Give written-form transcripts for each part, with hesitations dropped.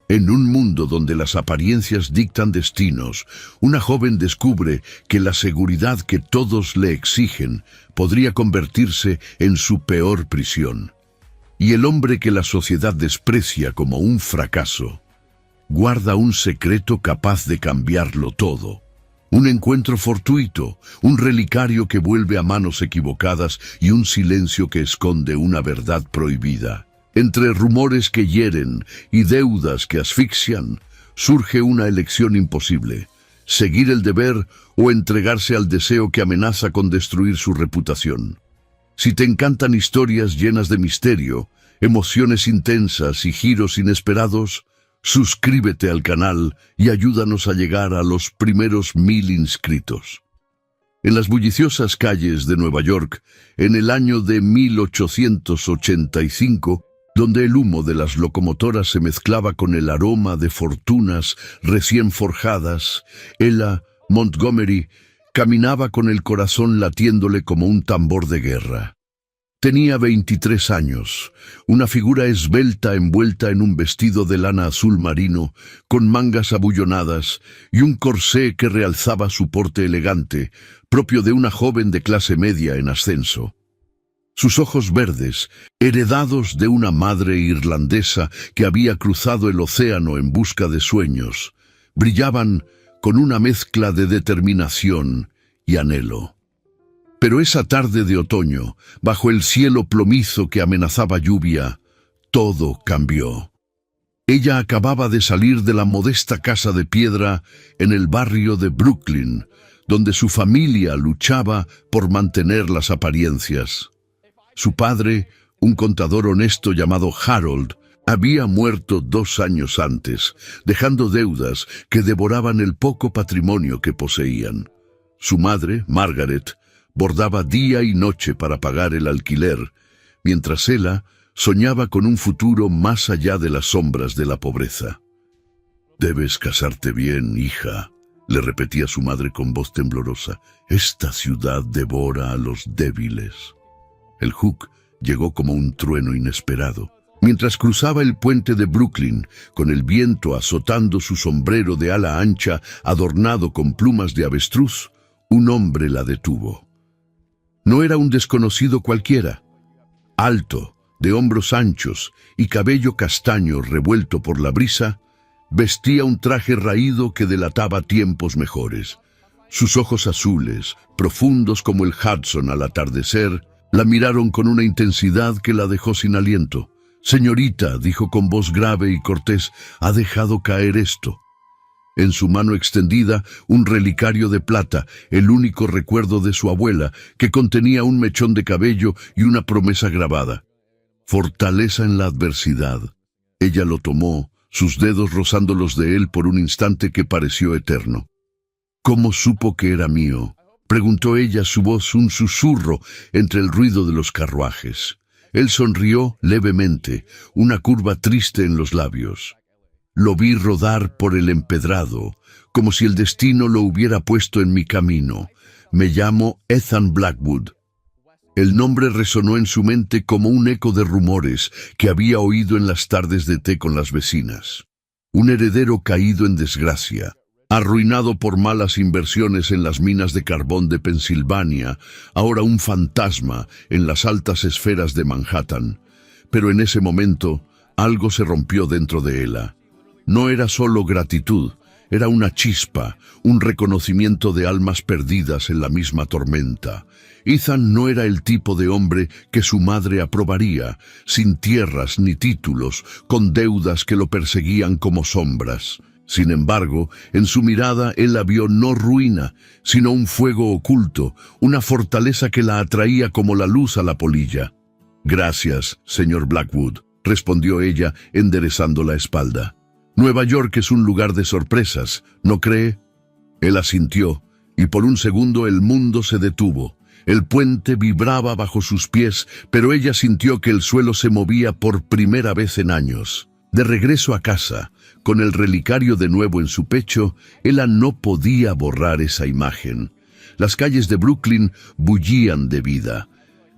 En un mundo donde las apariencias dictan destinos, una joven descubre que la seguridad que todos le exigen podría convertirse en su peor prisión. Y el hombre que la sociedad desprecia como un fracaso, guarda un secreto capaz de cambiarlo todo. Un encuentro fortuito, un relicario que vuelve a manos equivocadas y un silencio que esconde una verdad prohibida. Entre rumores que hieren y deudas que asfixian, surge una elección imposible: seguir el deber o entregarse al deseo que amenaza con destruir su reputación. Si te encantan historias llenas de misterio, emociones intensas y giros inesperados, suscríbete al canal y ayúdanos a llegar a los primeros 1000 inscritos. En las bulliciosas calles de Nueva York, en el año de 1885, donde el humo de las locomotoras se mezclaba con el aroma de fortunas recién forjadas, Ella Montgomery caminaba con el corazón latiéndole como un tambor de guerra. Tenía 23 años, una figura esbelta envuelta en un vestido de lana azul marino, con mangas abullonadas y un corsé que realzaba su porte elegante, propio de una joven de clase media en ascenso. Sus ojos verdes, heredados de una madre irlandesa que había cruzado el océano en busca de sueños, brillaban con una mezcla de determinación y anhelo. Pero esa tarde de otoño, bajo el cielo plomizo que amenazaba lluvia, todo cambió. Ella acababa de salir de la modesta casa de piedra en el barrio de Brooklyn, donde su familia luchaba por mantener las apariencias. Su padre, un contador honesto llamado Harold, había muerto 2 años antes, dejando deudas que devoraban el poco patrimonio que poseían. Su madre, Margaret, bordaba día y noche para pagar el alquiler, mientras Ella soñaba con un futuro más allá de las sombras de la pobreza. «Debes casarte bien, hija», le repetía su madre con voz temblorosa. «Esta ciudad devora a los débiles». El Hook llegó como un trueno inesperado. Mientras cruzaba el puente de Brooklyn, con el viento azotando su sombrero de ala ancha adornado con plumas de avestruz, un hombre la detuvo. No era un desconocido cualquiera. Alto, de hombros anchos y cabello castaño revuelto por la brisa, vestía un traje raído que delataba tiempos mejores. Sus ojos azules, profundos como el Hudson al atardecer, la miraron con una intensidad que la dejó sin aliento. «Señorita», dijo con voz grave y cortés, «ha dejado caer esto». En su mano extendida, un relicario de plata, el único recuerdo de su abuela, que contenía un mechón de cabello y una promesa grabada: fortaleza en la adversidad. Ella lo tomó, sus dedos rozando los de él por un instante que pareció eterno. «¿Cómo supo que era mío?», preguntó ella, su voz un susurro entre el ruido de los carruajes. Él sonrió levemente, una curva triste en los labios. «Lo vi rodar por el empedrado, como si el destino lo hubiera puesto en mi camino. Me llamo Ethan Blackwood». El nombre resonó en su mente como un eco de rumores que había oído en las tardes de té con las vecinas. Un heredero caído en desgracia, arruinado por malas inversiones en las minas de carbón de Pensilvania, ahora un fantasma en las altas esferas de Manhattan. Pero en ese momento, algo se rompió dentro de ella. No era solo gratitud, era una chispa, un reconocimiento de almas perdidas en la misma tormenta. Ethan no era el tipo de hombre que su madre aprobaría, sin tierras ni títulos, con deudas que lo perseguían como sombras. Sin embargo, en su mirada él la vio no ruina, sino un fuego oculto, una fortaleza que la atraía como la luz a la polilla. «Gracias, señor Blackwood», respondió ella, enderezando la espalda. «Nueva York es un lugar de sorpresas, ¿no cree?». Él asintió, y por un segundo el mundo se detuvo. El puente vibraba bajo sus pies, pero ella sintió que el suelo se movía por primera vez en años. De regreso a casa, con el relicario de nuevo en su pecho, ella no podía borrar esa imagen. Las calles de Brooklyn bullían de vida.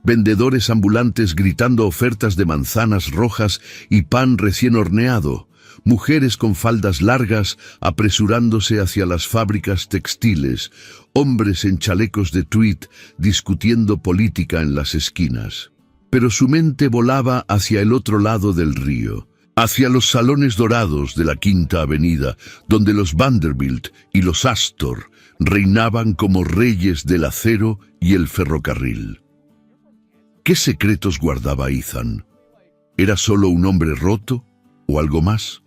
Vendedores ambulantes gritando ofertas de manzanas rojas y pan recién horneado, mujeres con faldas largas apresurándose hacia las fábricas textiles, hombres en chalecos de tweed discutiendo política en las esquinas. Pero su mente volaba hacia el otro lado del río, hacia los salones dorados de la Quinta Avenida, donde los Vanderbilt y los Astor reinaban como reyes del acero y el ferrocarril. ¿Qué secretos guardaba Ethan? ¿Era solo un hombre roto o algo más?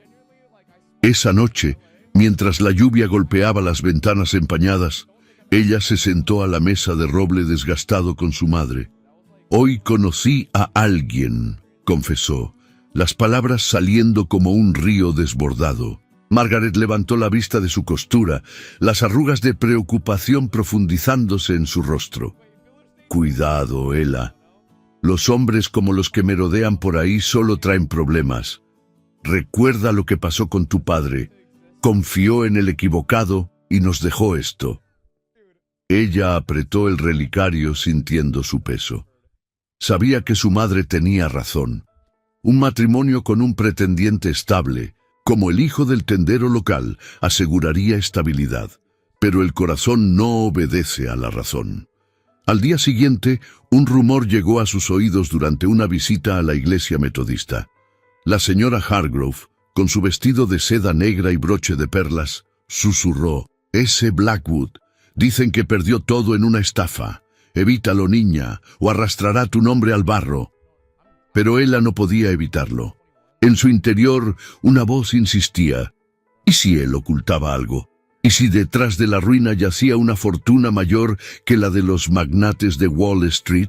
Esa noche, mientras la lluvia golpeaba las ventanas empañadas, ella se sentó a la mesa de roble desgastado con su madre. «Hoy conocí a alguien», confesó, las palabras saliendo como un río desbordado. Margaret levantó la vista de su costura, las arrugas de preocupación profundizándose en su rostro. «Cuidado, Ella. Los hombres como los que merodean por ahí solo traen problemas. Recuerda lo que pasó con tu padre. Confió en el equivocado y nos dejó esto». Ella apretó el relicario sintiendo su peso. Sabía que su madre tenía razón. Un matrimonio con un pretendiente estable, como el hijo del tendero local, aseguraría estabilidad. Pero el corazón no obedece a la razón. Al día siguiente, un rumor llegó a sus oídos durante una visita a la iglesia metodista. La señora Hargrove, con su vestido de seda negra y broche de perlas, susurró: «Ese Blackwood, dicen que perdió todo en una estafa. Evítalo, niña, o arrastrará tu nombre al barro». Pero ella no podía evitarlo. En su interior, una voz insistía: ¿y si él ocultaba algo? ¿Y si detrás de la ruina yacía una fortuna mayor que la de los magnates de Wall Street?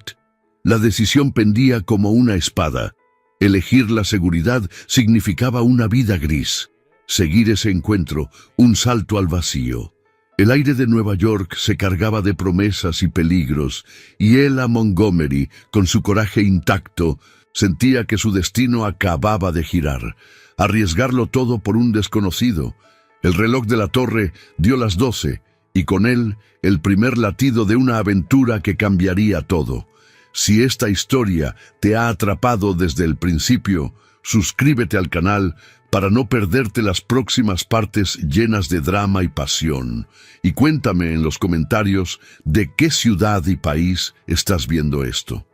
La decisión pendía como una espada. Elegir la seguridad significaba una vida gris. Seguir ese encuentro, un salto al vacío. El aire de Nueva York se cargaba de promesas y peligros, y Ella Montgomery, con su coraje intacto, sentía que su destino acababa de girar. Arriesgarlo todo por un desconocido. El reloj de la torre dio las 12, y con él el primer latido de una aventura que cambiaría todo. Si esta historia te ha atrapado desde el principio, suscríbete al canal para no perderte las próximas partes llenas de drama y pasión. Y cuéntame en los comentarios de qué ciudad y país estás viendo esto.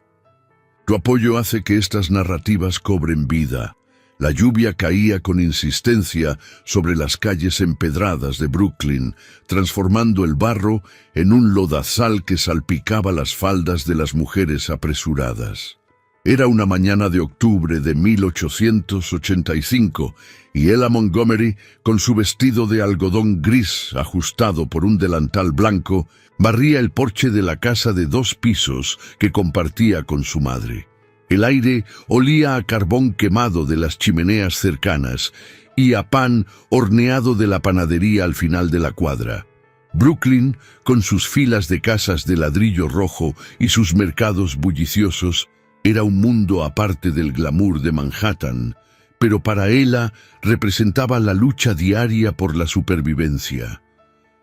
Tu apoyo hace que estas narrativas cobren vida. La lluvia caía con insistencia sobre las calles empedradas de Brooklyn, transformando el barro en un lodazal que salpicaba las faldas de las mujeres apresuradas. Era una mañana de octubre de 1885 y Ella Montgomery, con su vestido de algodón gris ajustado por un delantal blanco, barría el porche de la casa de 2 pisos que compartía con su madre. El aire olía a carbón quemado de las chimeneas cercanas y a pan horneado de la panadería al final de la cuadra. Brooklyn, con sus filas de casas de ladrillo rojo y sus mercados bulliciosos, era un mundo aparte del glamour de Manhattan, pero para ella representaba la lucha diaria por la supervivencia.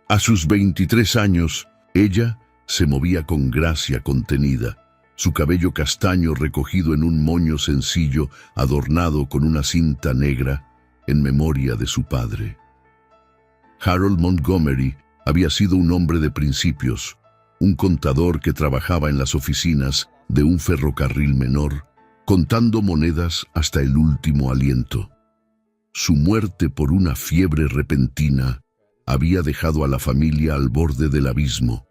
A sus 23 años, ella se movía con gracia contenida, su cabello castaño recogido en un moño sencillo adornado con una cinta negra en memoria de su padre. Harold Montgomery había sido un hombre de principios, un contador que trabajaba en las oficinas de un ferrocarril menor, contando monedas hasta el último aliento. Su muerte por una fiebre repentina había dejado a la familia al borde del abismo.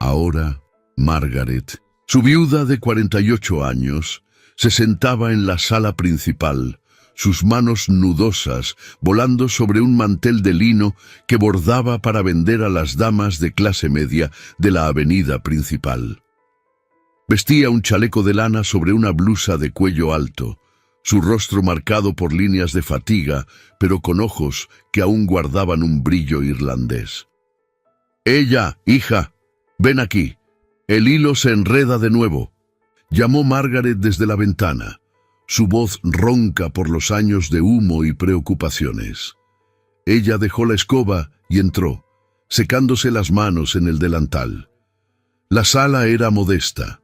Ahora, Margaret, su viuda de 48 años, se sentaba en la sala principal, sus manos nudosas volando sobre un mantel de lino que bordaba para vender a las damas de clase media de la avenida principal. Vestía un chaleco de lana sobre una blusa de cuello alto, su rostro marcado por líneas de fatiga, pero con ojos que aún guardaban un brillo irlandés. «Ella, hija, ven aquí. El hilo se enreda de nuevo», llamó Margaret desde la ventana, su voz ronca por los años de humo y preocupaciones. Ella dejó la escoba y entró, secándose las manos en el delantal. La sala era modesta.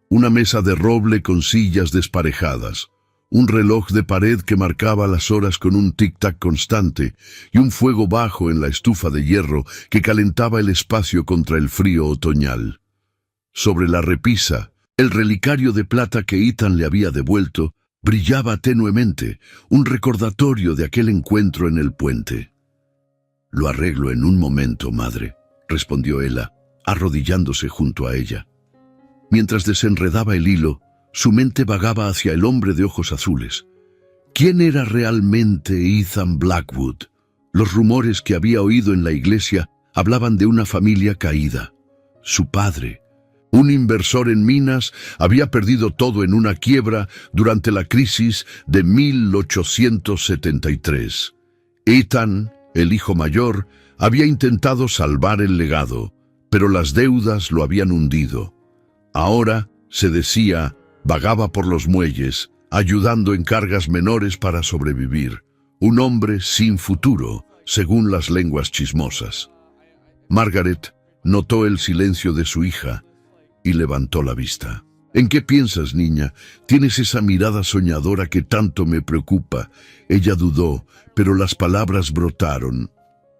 Una mesa de roble con sillas desparejadas, un reloj de pared que marcaba las horas con un tic-tac constante y un fuego bajo en la estufa de hierro que calentaba el espacio contra el frío otoñal. Sobre la repisa, el relicario de plata que Ethan le había devuelto brillaba tenuemente, un recordatorio de aquel encuentro en el puente. «Lo arreglo en un momento, madre», respondió Ella, arrodillándose junto a ella. Mientras desenredaba el hilo, su mente vagaba hacia el hombre de ojos azules. ¿Quién era realmente Ethan Blackwood? Los rumores que había oído en la iglesia hablaban de una familia caída. Su padre, un inversor en minas, había perdido todo en una quiebra durante la crisis de 1873. Ethan, el hijo mayor, había intentado salvar el legado, pero las deudas lo habían hundido. Ahora, se decía, vagaba por los muelles, ayudando en cargas menores para sobrevivir. Un hombre sin futuro, según las lenguas chismosas. Margaret notó el silencio de su hija y levantó la vista. «¿En qué piensas, niña? Tienes esa mirada soñadora que tanto me preocupa». Ella dudó, pero las palabras brotaron.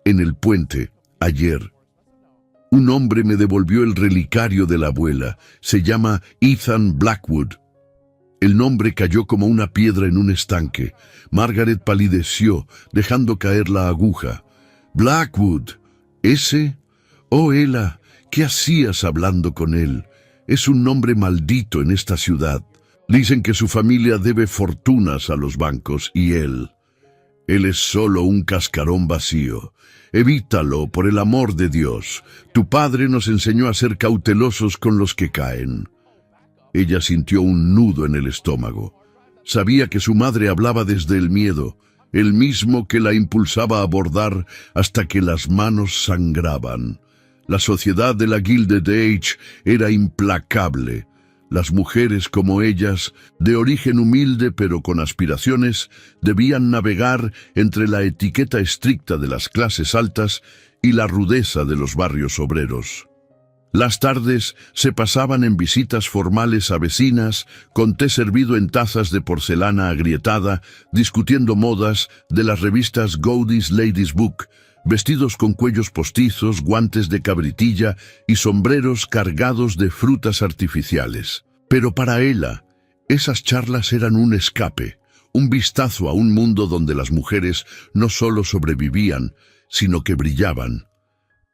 «En el puente, ayer, un hombre me devolvió el relicario de la abuela. Se llama Ethan Blackwood». El nombre cayó como una piedra en un estanque. Margaret palideció, dejando caer la aguja. «Blackwood, ¿ese? Oh, Ella, ¿qué hacías hablando con él? Es un nombre maldito en esta ciudad. Dicen que su familia debe fortunas a los bancos y él es solo un cascarón vacío. Evítalo, por el amor de Dios. Tu padre nos enseñó a ser cautelosos con los que caen». Ella sintió un nudo en el estómago. Sabía que su madre hablaba desde el miedo, el mismo que la impulsaba a bordar hasta que las manos sangraban. La sociedad de la Gilded Age era implacable. Las mujeres como ellas, de origen humilde pero con aspiraciones, debían navegar entre la etiqueta estricta de las clases altas y la rudeza de los barrios obreros. Las tardes se pasaban en visitas formales a vecinas, con té servido en tazas de porcelana agrietada, discutiendo modas de las revistas Godey's Ladies' Book, vestidos con cuellos postizos, guantes de cabritilla y sombreros cargados de frutas artificiales. Pero para Ella, esas charlas eran un escape, un vistazo a un mundo donde las mujeres no solo sobrevivían, sino que brillaban.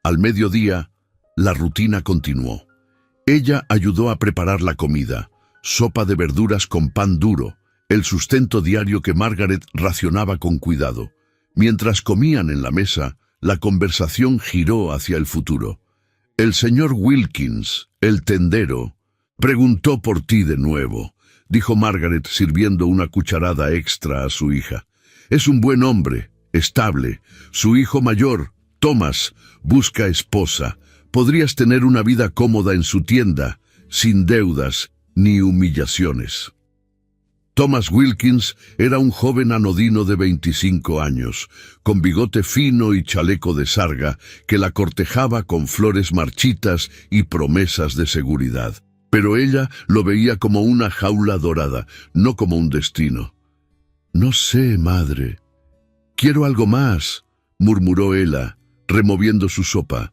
Al mediodía, la rutina continuó. Ella ayudó a preparar la comida, sopa de verduras con pan duro, el sustento diario que Margaret racionaba con cuidado. Mientras comían en la mesa, la conversación giró hacia el futuro. «El señor Wilkins, el tendero, preguntó por ti de nuevo», dijo Margaret sirviendo una cucharada extra a su hija. «Es un buen hombre, estable. Su hijo mayor, Thomas, busca esposa. Podrías tener una vida cómoda en su tienda, sin deudas ni humillaciones». Thomas Wilkins era un joven anodino de 25 años, con bigote fino y chaleco de sarga, que la cortejaba con flores marchitas y promesas de seguridad. Pero ella lo veía como una jaula dorada, no como un destino. «No sé, madre. Quiero algo más», murmuró Ella, removiendo su sopa.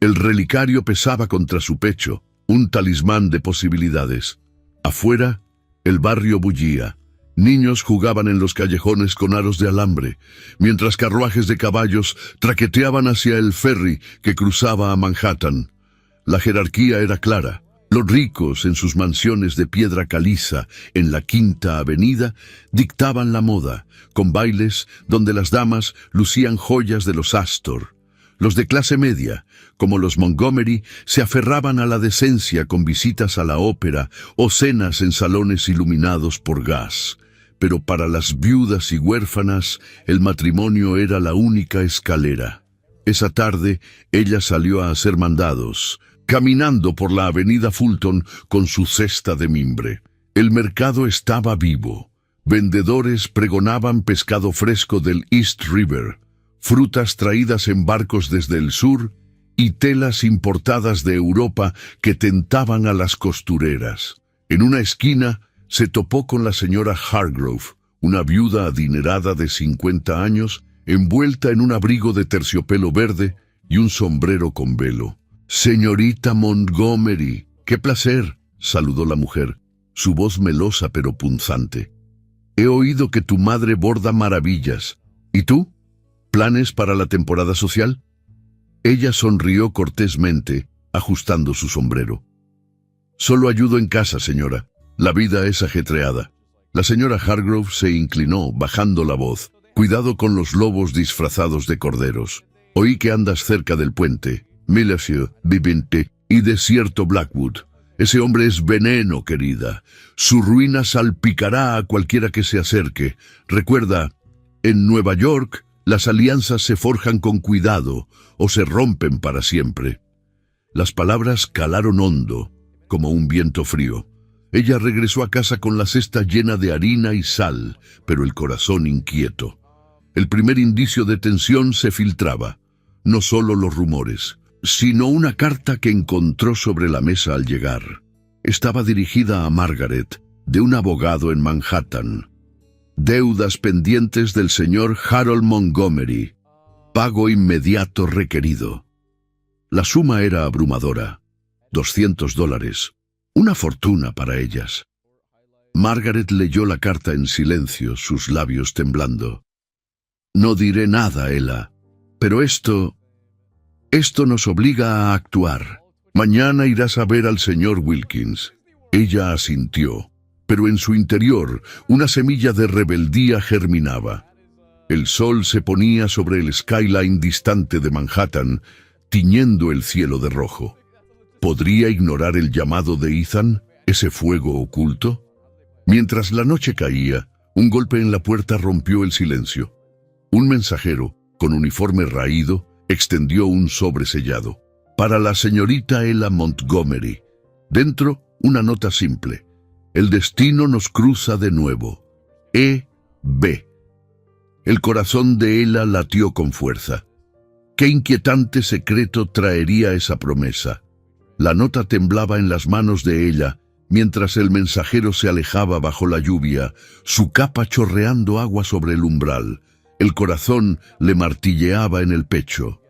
El relicario pesaba contra su pecho, un talismán de posibilidades. Afuera, el barrio bullía. Niños jugaban en los callejones con aros de alambre, mientras carruajes de caballos traqueteaban hacia el ferry que cruzaba a Manhattan. La jerarquía era clara. Los ricos, en sus mansiones de piedra caliza en la Quinta Avenida, dictaban la moda, con bailes donde las damas lucían joyas de los Astor. Los de clase media, como los Montgomery, se aferraban a la decencia con visitas a la ópera o cenas en salones iluminados por gas. Pero para las viudas y huérfanas, el matrimonio era la única escalera. Esa tarde, ella salió a hacer mandados, caminando por la avenida Fulton con su cesta de mimbre. El mercado estaba vivo. Vendedores pregonaban pescado fresco del East River, frutas traídas en barcos desde el sur y telas importadas de Europa que tentaban a las costureras. En una esquina, se topó con la señora Hargrove, una viuda adinerada de 50 años, envuelta en un abrigo de terciopelo verde y un sombrero con velo. «Señorita Montgomery, qué placer», saludó la mujer, su voz melosa pero punzante. «He oído que tu madre borda maravillas. ¿Y tú? ¿Planes para la temporada social?» Ella sonrió cortésmente, ajustando su sombrero. «Solo ayudo en casa, señora. La vida es ajetreada». La señora Hargrove se inclinó, bajando la voz. «Cuidado con los lobos disfrazados de corderos. Oí que andas cerca del puente, Millefleur, Vivinte y Desierto Blackwood. Ese hombre es veneno, querida. Su ruina salpicará a cualquiera que se acerque. Recuerda, en Nueva York, las alianzas se forjan con cuidado o se rompen para siempre». Las palabras calaron hondo, como un viento frío. Ella regresó a casa con la cesta llena de harina y sal, pero el corazón inquieto. El primer indicio de tensión se filtraba. No solo los rumores, sino una carta que encontró sobre la mesa al llegar. Estaba dirigida a Margaret, de un abogado en Manhattan. «Deudas pendientes del señor Harold Montgomery. Pago inmediato requerido». La suma era abrumadora. $200. Una fortuna para ellas. Margaret leyó la carta en silencio, sus labios temblando. «No diré nada, Ella, pero esto nos obliga a actuar. Mañana irás a ver al señor Wilkins». Ella asintió, pero en su interior una semilla de rebeldía germinaba. El sol se ponía sobre el skyline distante de Manhattan, tiñendo el cielo de rojo. ¿Podría ignorar el llamado de Ethan, ese fuego oculto? Mientras la noche caía, un golpe en la puerta rompió el silencio. Un mensajero, con uniforme raído, extendió un sobre sellado. «Para la señorita Ella Montgomery». Dentro, una nota simple. «El destino nos cruza de nuevo. E.B». El corazón de Ella latió con fuerza. ¿Qué inquietante secreto traería esa promesa? La nota temblaba en las manos de ella, mientras el mensajero se alejaba bajo la lluvia, su capa chorreando agua sobre el umbral. El corazón le martilleaba en el pecho.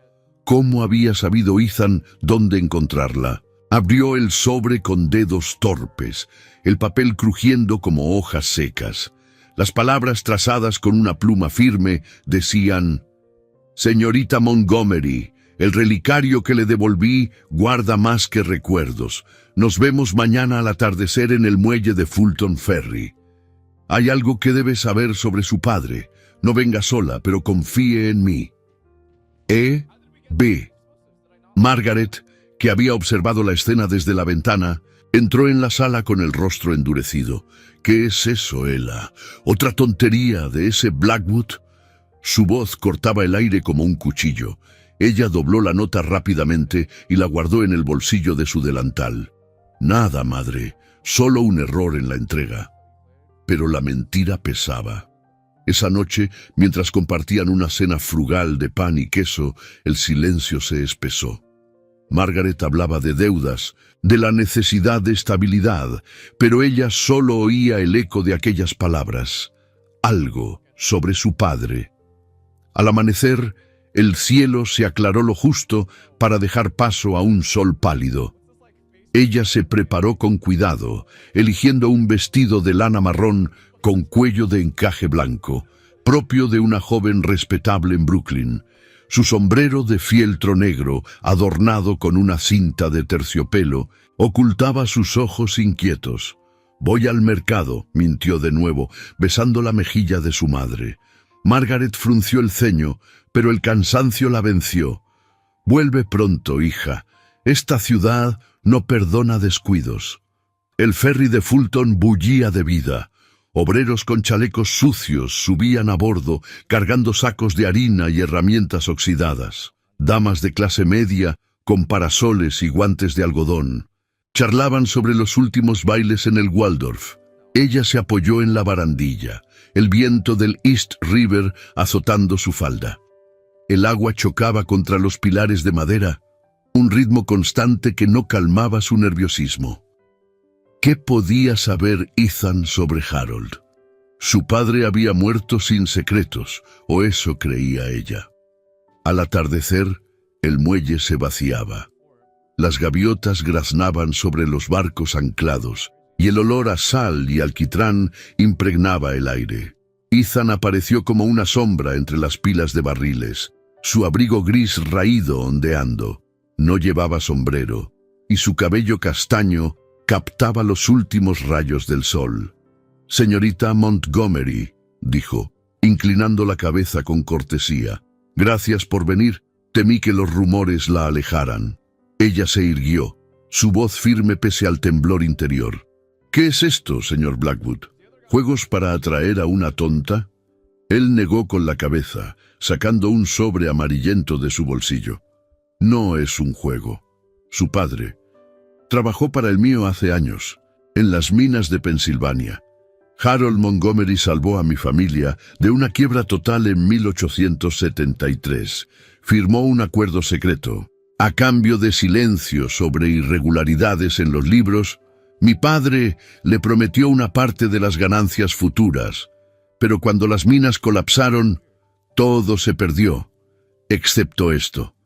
¿Cómo había sabido Ethan dónde encontrarla? Abrió el sobre con dedos torpes, el papel crujiendo como hojas secas. Las palabras trazadas con una pluma firme decían: «Señorita Montgomery, el relicario que le devolví guarda más que recuerdos. Nos vemos mañana al atardecer en el muelle de Fulton Ferry. Hay algo que debe saber sobre su padre. No venga sola, pero confíe en mí. E.B». Margaret, que había observado la escena desde la ventana, entró en la sala con el rostro endurecido. «¿Qué es eso, Ella? ¿Otra tontería de ese Blackwood?» Su voz cortaba el aire como un cuchillo. Ella dobló la nota rápidamente y la guardó en el bolsillo de su delantal. «Nada, madre, solo un error en la entrega». Pero la mentira pesaba. Esa noche, mientras compartían una cena frugal de pan y queso, el silencio se espesó. Margaret hablaba de deudas, de la necesidad de estabilidad, pero ella solo oía el eco de aquellas palabras. Algo sobre su padre. Al amanecer, el cielo se aclaró lo justo para dejar paso a un sol pálido. Ella se preparó con cuidado, eligiendo un vestido de lana marrón con cuello de encaje blanco, propio de una joven respetable en Brooklyn. Su sombrero de fieltro negro, adornado con una cinta de terciopelo, ocultaba sus ojos inquietos. «Voy al mercado», mintió de nuevo, besando la mejilla de su madre. Margaret frunció el ceño, pero el cansancio la venció. «Vuelve pronto, hija. Esta ciudad no perdona descuidos». El ferry de Fulton bullía de vida. Obreros con chalecos sucios subían a bordo, cargando sacos de harina y herramientas oxidadas. Damas de clase media, con parasoles y guantes de algodón, charlaban sobre los últimos bailes en el Waldorf. Ella se apoyó en la barandilla, el viento del East River azotando su falda. El agua chocaba contra los pilares de madera, un ritmo constante que no calmaba su nerviosismo. ¿Qué podía saber Ethan sobre Harold? Su padre había muerto sin secretos, o eso creía ella. Al atardecer, el muelle se vaciaba. Las gaviotas graznaban sobre los barcos anclados, y el olor a sal y alquitrán impregnaba el aire. Ethan apareció como una sombra entre las pilas de barriles, su abrigo gris raído ondeando. No llevaba sombrero, y su cabello castaño captaba los últimos rayos del sol. «Señorita Montgomery», dijo, inclinando la cabeza con cortesía. «Gracias por venir. Temí que los rumores la alejaran». Ella se irguió, su voz firme pese al temblor interior. «¿Qué es esto, señor Blackwood? ¿Juegos para atraer a una tonta?» Él negó con la cabeza, sacando un sobre amarillento de su bolsillo. «No es un juego. Su padre trabajó para el mío hace años, en las minas de Pensilvania. Harold Montgomery salvó a mi familia de una quiebra total en 1873. Firmó un acuerdo secreto. A cambio de silencio sobre irregularidades en los libros, mi padre le prometió una parte de las ganancias futuras, pero cuando las minas colapsaron, todo se perdió, excepto esto».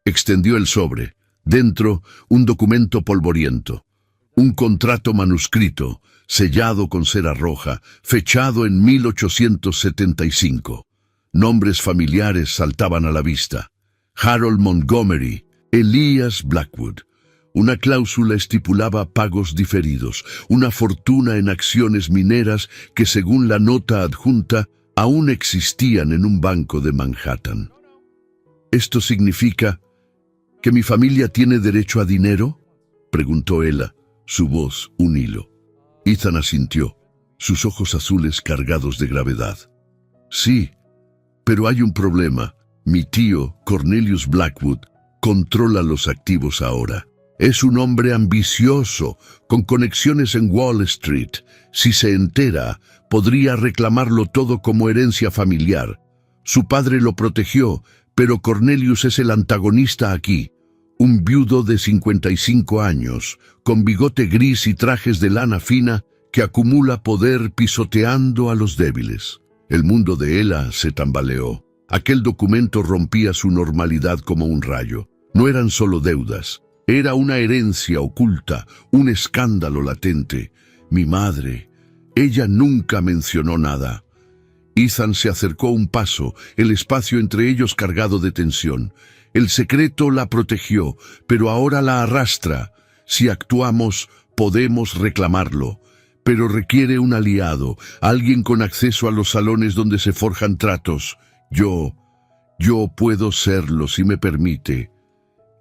Extendió el sobre. Dentro, un documento polvoriento. Un contrato manuscrito, sellado con cera roja, fechado en 1875. Nombres familiares saltaban a la vista. Harold Montgomery, Elias Blackwood. Una cláusula estipulaba pagos diferidos, una fortuna en acciones mineras que, según la nota adjunta, aún existían en un banco de Manhattan. «¿Esto significa que mi familia tiene derecho a dinero?», preguntó ella, su voz un hilo. Ethan asintió, sus ojos azules cargados de gravedad. «Sí, pero hay un problema. Mi tío, Cornelius Blackwood, controla los activos ahora. Es un hombre ambicioso, con conexiones en Wall Street. Si se entera, podría reclamarlo todo como herencia familiar. Su padre lo protegió, pero Cornelius es el antagonista aquí. Un viudo de 55 años, con bigote gris y trajes de lana fina, que acumula poder pisoteando a los débiles». El mundo de Ella se tambaleó. Aquel documento rompía su normalidad como un rayo. No eran solo deudas. Era una herencia oculta, un escándalo latente. Mi madre, ella nunca mencionó nada. Ethan se acercó un paso, el espacio entre ellos cargado de tensión. El secreto la protegió, pero ahora la arrastra. Si actuamos, podemos reclamarlo. Pero requiere un aliado, alguien con acceso a los salones donde se forjan tratos. Yo puedo serlo si me permite».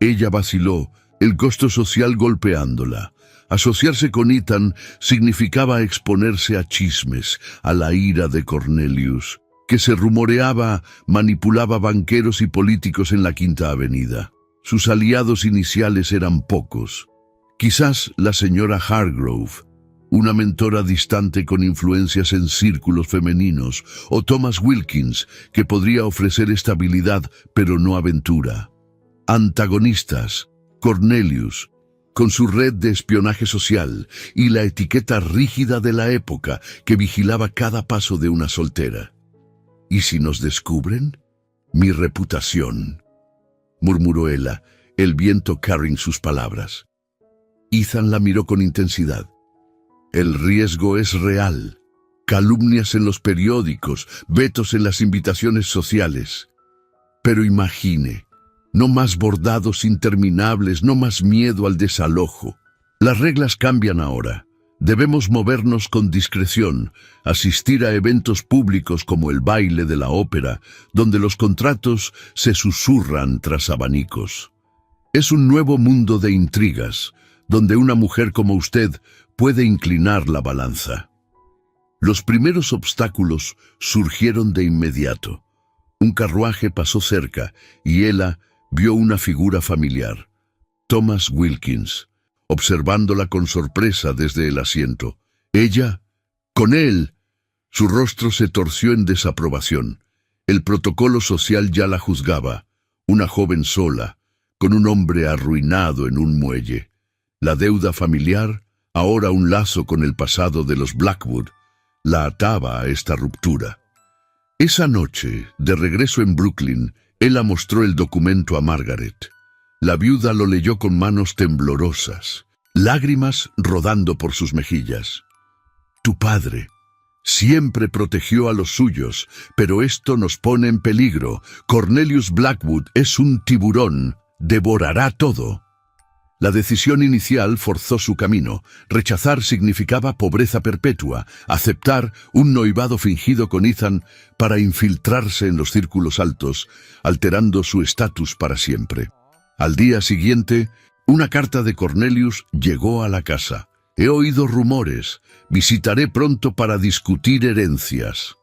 Ella vaciló, el costo social golpeándola. Asociarse con Ethan significaba exponerse a chismes, a la ira de Cornelius, que se rumoreaba manipulaba banqueros y políticos en la Quinta Avenida. Sus aliados iniciales eran pocos. Quizás la señora Hargrove, una mentora distante con influencias en círculos femeninos, o Thomas Wilkins, que podría ofrecer estabilidad pero no aventura. Antagonistas, Cornelius, con su red de espionaje social y la etiqueta rígida de la época que vigilaba cada paso de una soltera. «¿Y si nos descubren? Mi reputación», murmuró ella, el viento carring sus palabras. Ethan la miró con intensidad. «El riesgo es real. Calumnias en los periódicos, vetos en las invitaciones sociales. Pero imagine, no más bordados interminables, no más miedo al desalojo. Las reglas cambian ahora. Debemos movernos con discreción, asistir a eventos públicos como el baile de la ópera, donde los contratos se susurran tras abanicos. Es un nuevo mundo de intrigas, donde una mujer como usted puede inclinar la balanza». Los primeros obstáculos surgieron de inmediato. Un carruaje pasó cerca y ella vio una figura familiar, Thomas Wilkins, observándola con sorpresa desde el asiento. Ella, con él. Su rostro se torció en desaprobación. El protocolo social ya la juzgaba, una joven sola, con un hombre arruinado en un muelle. La deuda familiar Ahora un lazo con el pasado de los Blackwood la ataba a esta ruptura. Esa noche, de regreso en Brooklyn, Ella mostró el documento a Margaret. La viuda lo leyó con manos temblorosas, lágrimas rodando por sus mejillas. Tu padre siempre protegió a los suyos, pero esto nos pone en peligro. Cornelius Blackwood es un tiburón, devorará todo. La decisión inicial forzó su camino. Rechazar significaba pobreza perpetua, aceptar un noivado fingido con Ethan para infiltrarse en los círculos altos, alterando su estatus para siempre. Al día siguiente, una carta de Cornelius llegó a la casa. He oído rumores. Visitaré pronto para discutir herencias.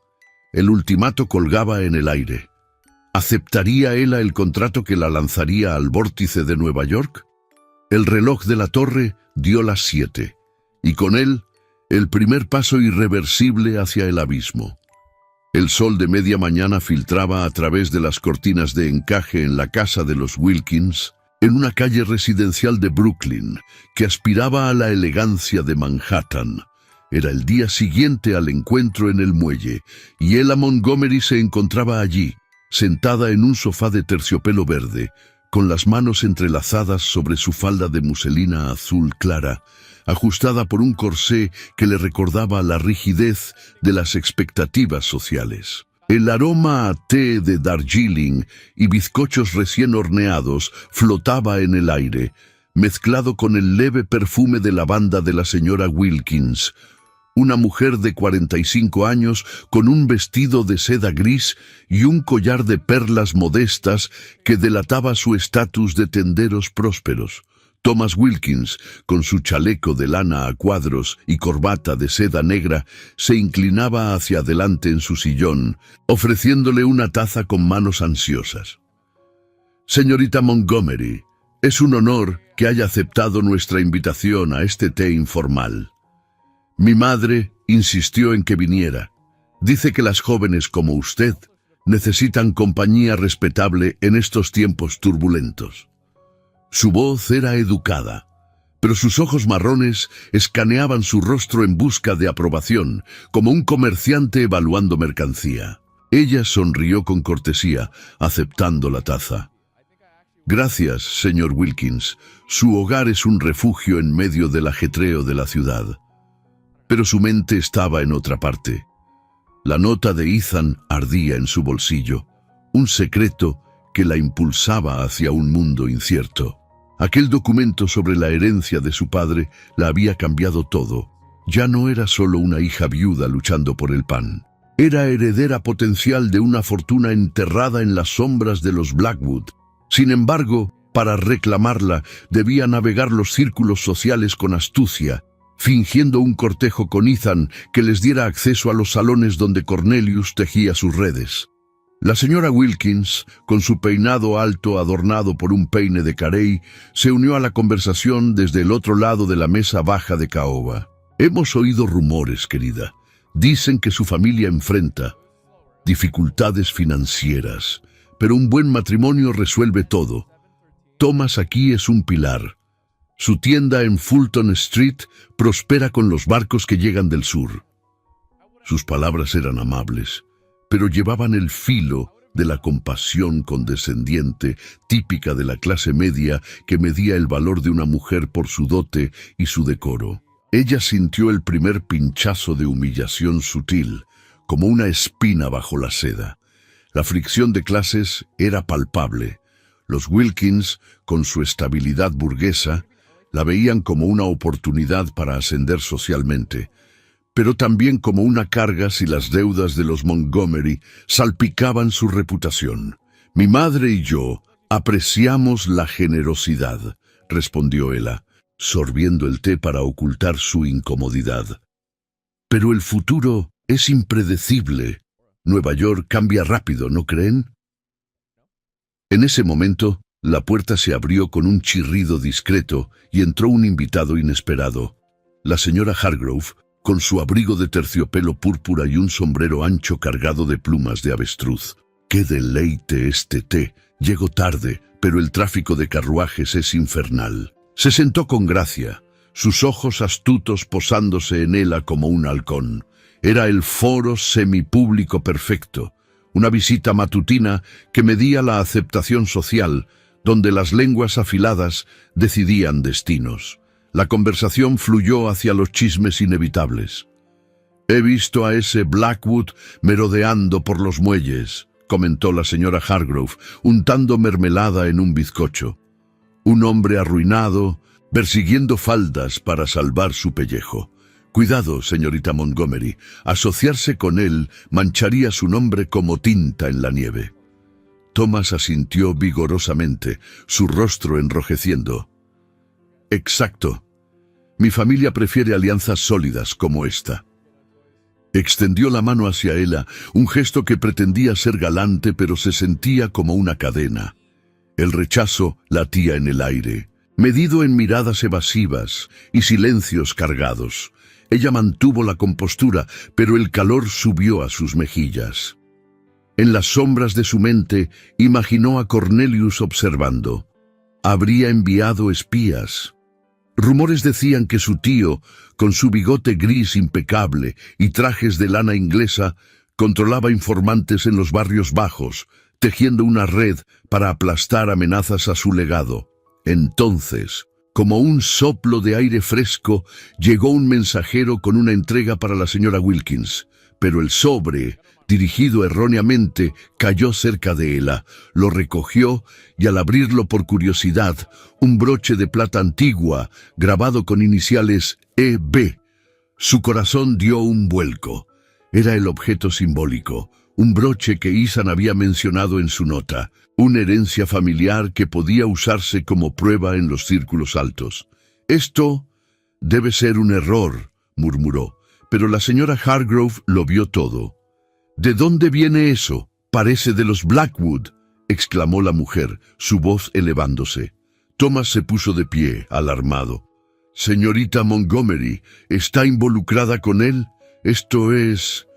El ultimato colgaba en el aire. ¿Aceptaría Ella el contrato que la lanzaría al vórtice de Nueva York? El reloj de la torre dio las 7, y con él, el primer paso irreversible hacia el abismo. El sol de media mañana filtraba a través de las cortinas de encaje en la casa de los Wilkins, en una calle residencial de Brooklyn, que aspiraba a la elegancia de Manhattan. Era el día siguiente al encuentro en el muelle, y Ella Montgomery se encontraba allí, sentada en un sofá de terciopelo verde, con las manos entrelazadas sobre su falda de muselina azul clara, ajustada por un corsé que le recordaba la rigidez de las expectativas sociales. El aroma a té de Darjeeling y bizcochos recién horneados flotaba en el aire, mezclado con el leve perfume de lavanda de la señora Wilkins, una mujer de 45 años con un vestido de seda gris y un collar de perlas modestas que delataba su estatus de tenderos prósperos. Thomas Wilkins, con su chaleco de lana a cuadros y corbata de seda negra, se inclinaba hacia adelante en su sillón, ofreciéndole una taza con manos ansiosas. Señorita Montgomery, es un honor que haya aceptado nuestra invitación a este té informal. Mi madre insistió en que viniera. Dice que las jóvenes como usted necesitan compañía respetable en estos tiempos turbulentos. Su voz era educada, pero sus ojos marrones escaneaban su rostro en busca de aprobación, como un comerciante evaluando mercancía. Ella sonrió con cortesía, aceptando la taza. Gracias, señor Wilkins. Su hogar es un refugio en medio del ajetreo de la ciudad. Pero su mente estaba en otra parte. La nota de Ethan ardía en su bolsillo, un secreto que la impulsaba hacia un mundo incierto. Aquel documento sobre la herencia de su padre la había cambiado todo. Ya no era solo una hija viuda luchando por el pan. Era heredera potencial de una fortuna enterrada en las sombras de los Blackwood. Sin embargo, para reclamarla, debía navegar los círculos sociales con astucia, fingiendo un cortejo con Ethan que les diera acceso a los salones donde Cornelius tejía sus redes. La señora Wilkins, con su peinado alto adornado por un peine de carey, se unió a la conversación desde el otro lado de la mesa baja de caoba. Hemos oído rumores, querida. Dicen que su familia enfrenta dificultades financieras, pero un buen matrimonio resuelve todo. Thomas aquí es un pilar. Su tienda en Fulton Street prospera con los barcos que llegan del sur. Sus palabras eran amables, pero llevaban el filo de la compasión condescendiente, típica de la clase media que medía el valor de una mujer por su dote y su decoro. Ella sintió el primer pinchazo de humillación sutil, como una espina bajo la seda. La fricción de clases era palpable. Los Wilkins, con su estabilidad burguesa, la veían como una oportunidad para ascender socialmente, pero también como una carga si las deudas de los Montgomery salpicaban su reputación. Mi madre y yo apreciamos la generosidad, respondió Ella, sorbiendo el té para ocultar su incomodidad. Pero el futuro es impredecible. Nueva York cambia rápido, ¿no creen? En ese momento, la puerta se abrió con un chirrido discreto y entró un invitado inesperado. La señora Hargrove, con su abrigo de terciopelo púrpura y un sombrero ancho cargado de plumas de avestruz. ¡Qué deleite este té! Llego tarde, pero el tráfico de carruajes es infernal. Se sentó con gracia, sus ojos astutos posándose en ella como un halcón. Era el foro semipúblico perfecto, una visita matutina que medía la aceptación social, donde las lenguas afiladas decidían destinos. La conversación fluyó hacia los chismes inevitables. «He visto a ese Blackwood merodeando por los muelles», comentó la señora Hargrove, untando mermelada en un bizcocho. «Un hombre arruinado, persiguiendo faldas para salvar su pellejo. Cuidado, señorita Montgomery, asociarse con él mancharía su nombre como tinta en la nieve». Thomas asintió vigorosamente, su rostro enrojeciendo. «Exacto. Mi familia prefiere alianzas sólidas como esta». Extendió la mano hacia ella, un gesto que pretendía ser galante pero se sentía como una cadena. El rechazo latía en el aire, medido en miradas evasivas y silencios cargados. Ella mantuvo la compostura, pero el calor subió a sus mejillas. En las sombras de su mente imaginó a Cornelius observando. Habría enviado espías. Rumores decían que su tío, con su bigote gris impecable y trajes de lana inglesa, controlaba informantes en los barrios bajos, tejiendo una red para aplastar amenazas a su legado. Entonces, como un soplo de aire fresco, llegó un mensajero con una entrega para la señora Wilkins, pero el sobre, dirigido erróneamente, cayó cerca de ella. Lo recogió y al abrirlo por curiosidad, un broche de plata antigua, grabado con iniciales E.B. Su corazón dio un vuelco. Era el objeto simbólico, un broche que Ethan había mencionado en su nota, una herencia familiar que podía usarse como prueba en los círculos altos. «Esto debe ser un error», murmuró, pero la señora Hargrove lo vio todo. «¿De dónde viene eso? Parece de los Blackwood», exclamó la mujer, su voz elevándose. Thomas se puso de pie, alarmado. «Señorita Montgomery, ¿está involucrada con él? Esto es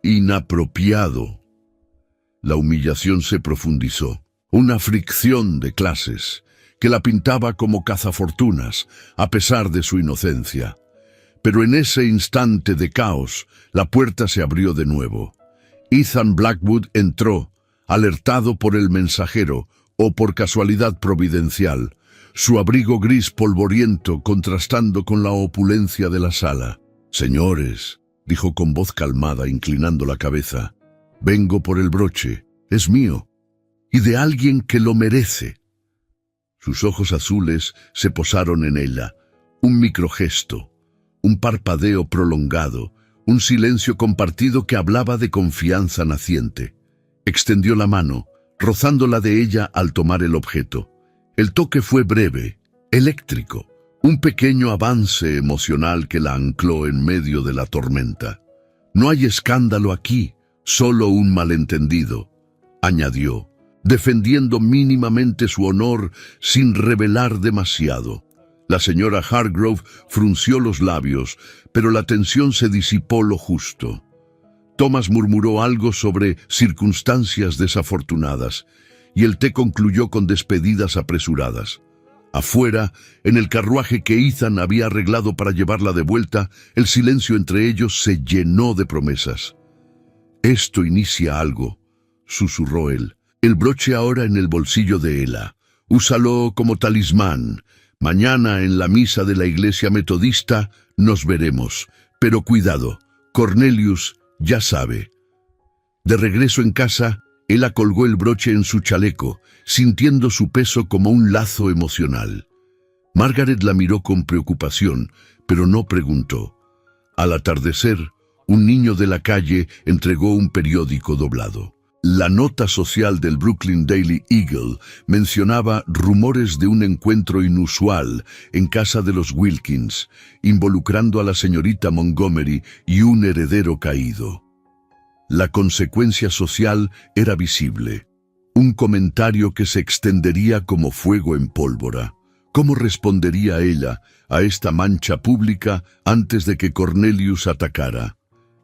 inapropiado». La humillación se profundizó, una fricción de clases, que la pintaba como cazafortunas, a pesar de su inocencia. Pero en ese instante de caos, la puerta se abrió de nuevo. Ethan Blackwood entró, alertado por el mensajero, o por casualidad providencial, su abrigo gris polvoriento contrastando con la opulencia de la sala. «Señores», dijo con voz calmada, inclinando la cabeza, «vengo por el broche, es mío, y de alguien que lo merece». Sus ojos azules se posaron en ella, un microgesto, un parpadeo prolongado, un silencio compartido que hablaba de confianza naciente. Extendió la mano, rozándola de ella al tomar el objeto. El toque fue breve, eléctrico, un pequeño avance emocional que la ancló en medio de la tormenta. «No hay escándalo aquí, solo un malentendido», añadió, defendiendo mínimamente su honor sin revelar demasiado. La señora Hargrove frunció los labios, pero la tensión se disipó lo justo. Thomas murmuró algo sobre circunstancias desafortunadas, y el té concluyó con despedidas apresuradas. Afuera, en el carruaje que Ethan había arreglado para llevarla de vuelta, el silencio entre ellos se llenó de promesas. «Esto inicia algo», susurró él. «El broche ahora en el bolsillo de ella. Úsalo como talismán. Mañana en la misa de la iglesia metodista nos veremos. Pero cuidado, Cornelius ya sabe». De regreso en casa, ella colgó el broche en su chaleco, sintiendo su peso como un lazo emocional. Margaret la miró con preocupación, pero no preguntó. Al atardecer, un niño de la calle entregó un periódico doblado. La nota social del Brooklyn Daily Eagle mencionaba rumores de un encuentro inusual en casa de los Wilkins, involucrando a la señorita Montgomery y un heredero caído. La consecuencia social era visible, un comentario que se extendería como fuego en pólvora. ¿Cómo respondería ella a esta mancha pública antes de que Cornelius atacara?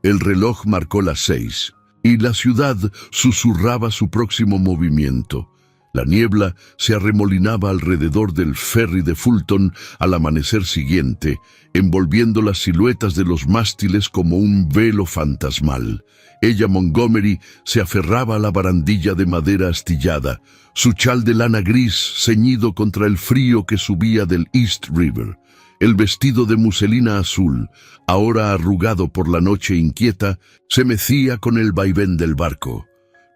El reloj marcó las 6. Y la ciudad susurraba su próximo movimiento. La niebla se arremolinaba alrededor del ferry de Fulton al amanecer siguiente, envolviendo las siluetas de los mástiles como un velo fantasmal. Ella, Montgomery, se aferraba a la barandilla de madera astillada, su chal de lana gris ceñido contra el frío que subía del East River. El vestido de muselina azul, ahora arrugado por la noche inquieta, se mecía con el vaivén del barco.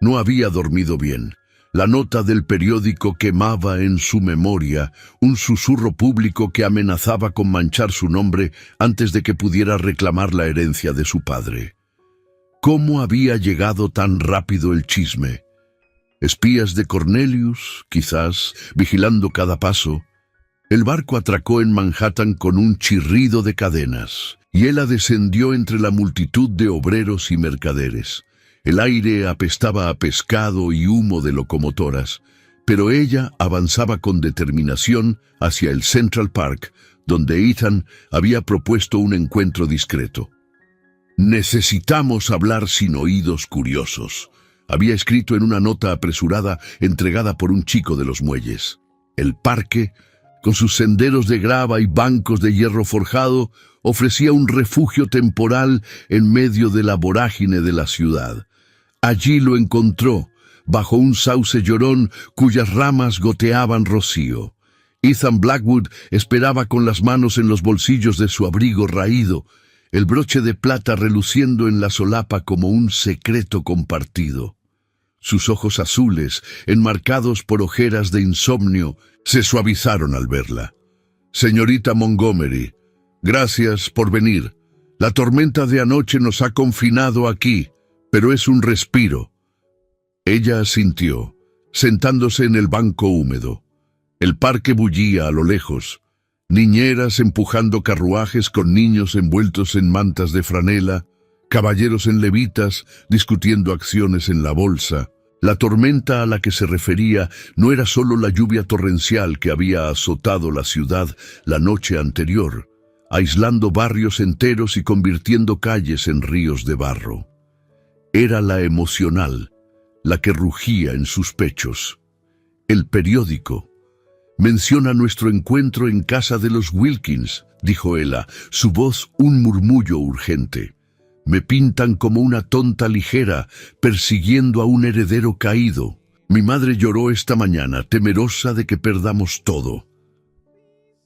No había dormido bien. La nota del periódico quemaba en su memoria un susurro público que amenazaba con manchar su nombre antes de que pudiera reclamar la herencia de su padre. ¿Cómo había llegado tan rápido el chisme? Espías de Cornelius, quizás, vigilando cada paso. El barco atracó en Manhattan con un chirrido de cadenas, y ella descendió entre la multitud de obreros y mercaderes. El aire apestaba a pescado y humo de locomotoras, pero ella avanzaba con determinación hacia el Central Park, donde Ethan había propuesto un encuentro discreto. «Necesitamos hablar sin oídos curiosos», había escrito en una nota apresurada entregada por un chico de los muelles. El parque, con sus senderos de grava y bancos de hierro forjado, ofrecía un refugio temporal en medio de la vorágine de la ciudad. Allí lo encontró, bajo un sauce llorón cuyas ramas goteaban rocío. Ethan Blackwood esperaba con las manos en los bolsillos de su abrigo raído, el broche de plata reluciendo en la solapa como un secreto compartido. Sus ojos azules, enmarcados por ojeras de insomnio, se suavizaron al verla. «Señorita Montgomery, gracias por venir. La tormenta de anoche nos ha confinado aquí, pero es un respiro». Ella asintió, sentándose en el banco húmedo. El parque bullía a lo lejos. Niñeras empujando carruajes con niños envueltos en mantas de franela, caballeros en levitas discutiendo acciones en la bolsa. La tormenta a la que se refería no era solo la lluvia torrencial que había azotado la ciudad la noche anterior, aislando barrios enteros y convirtiendo calles en ríos de barro. Era la emocional, la que rugía en sus pechos. El periódico menciona nuestro encuentro en casa de los Wilkins, dijo ella, su voz un murmullo urgente. Me pintan como una tonta ligera, persiguiendo a un heredero caído. Mi madre lloró esta mañana, temerosa de que perdamos todo.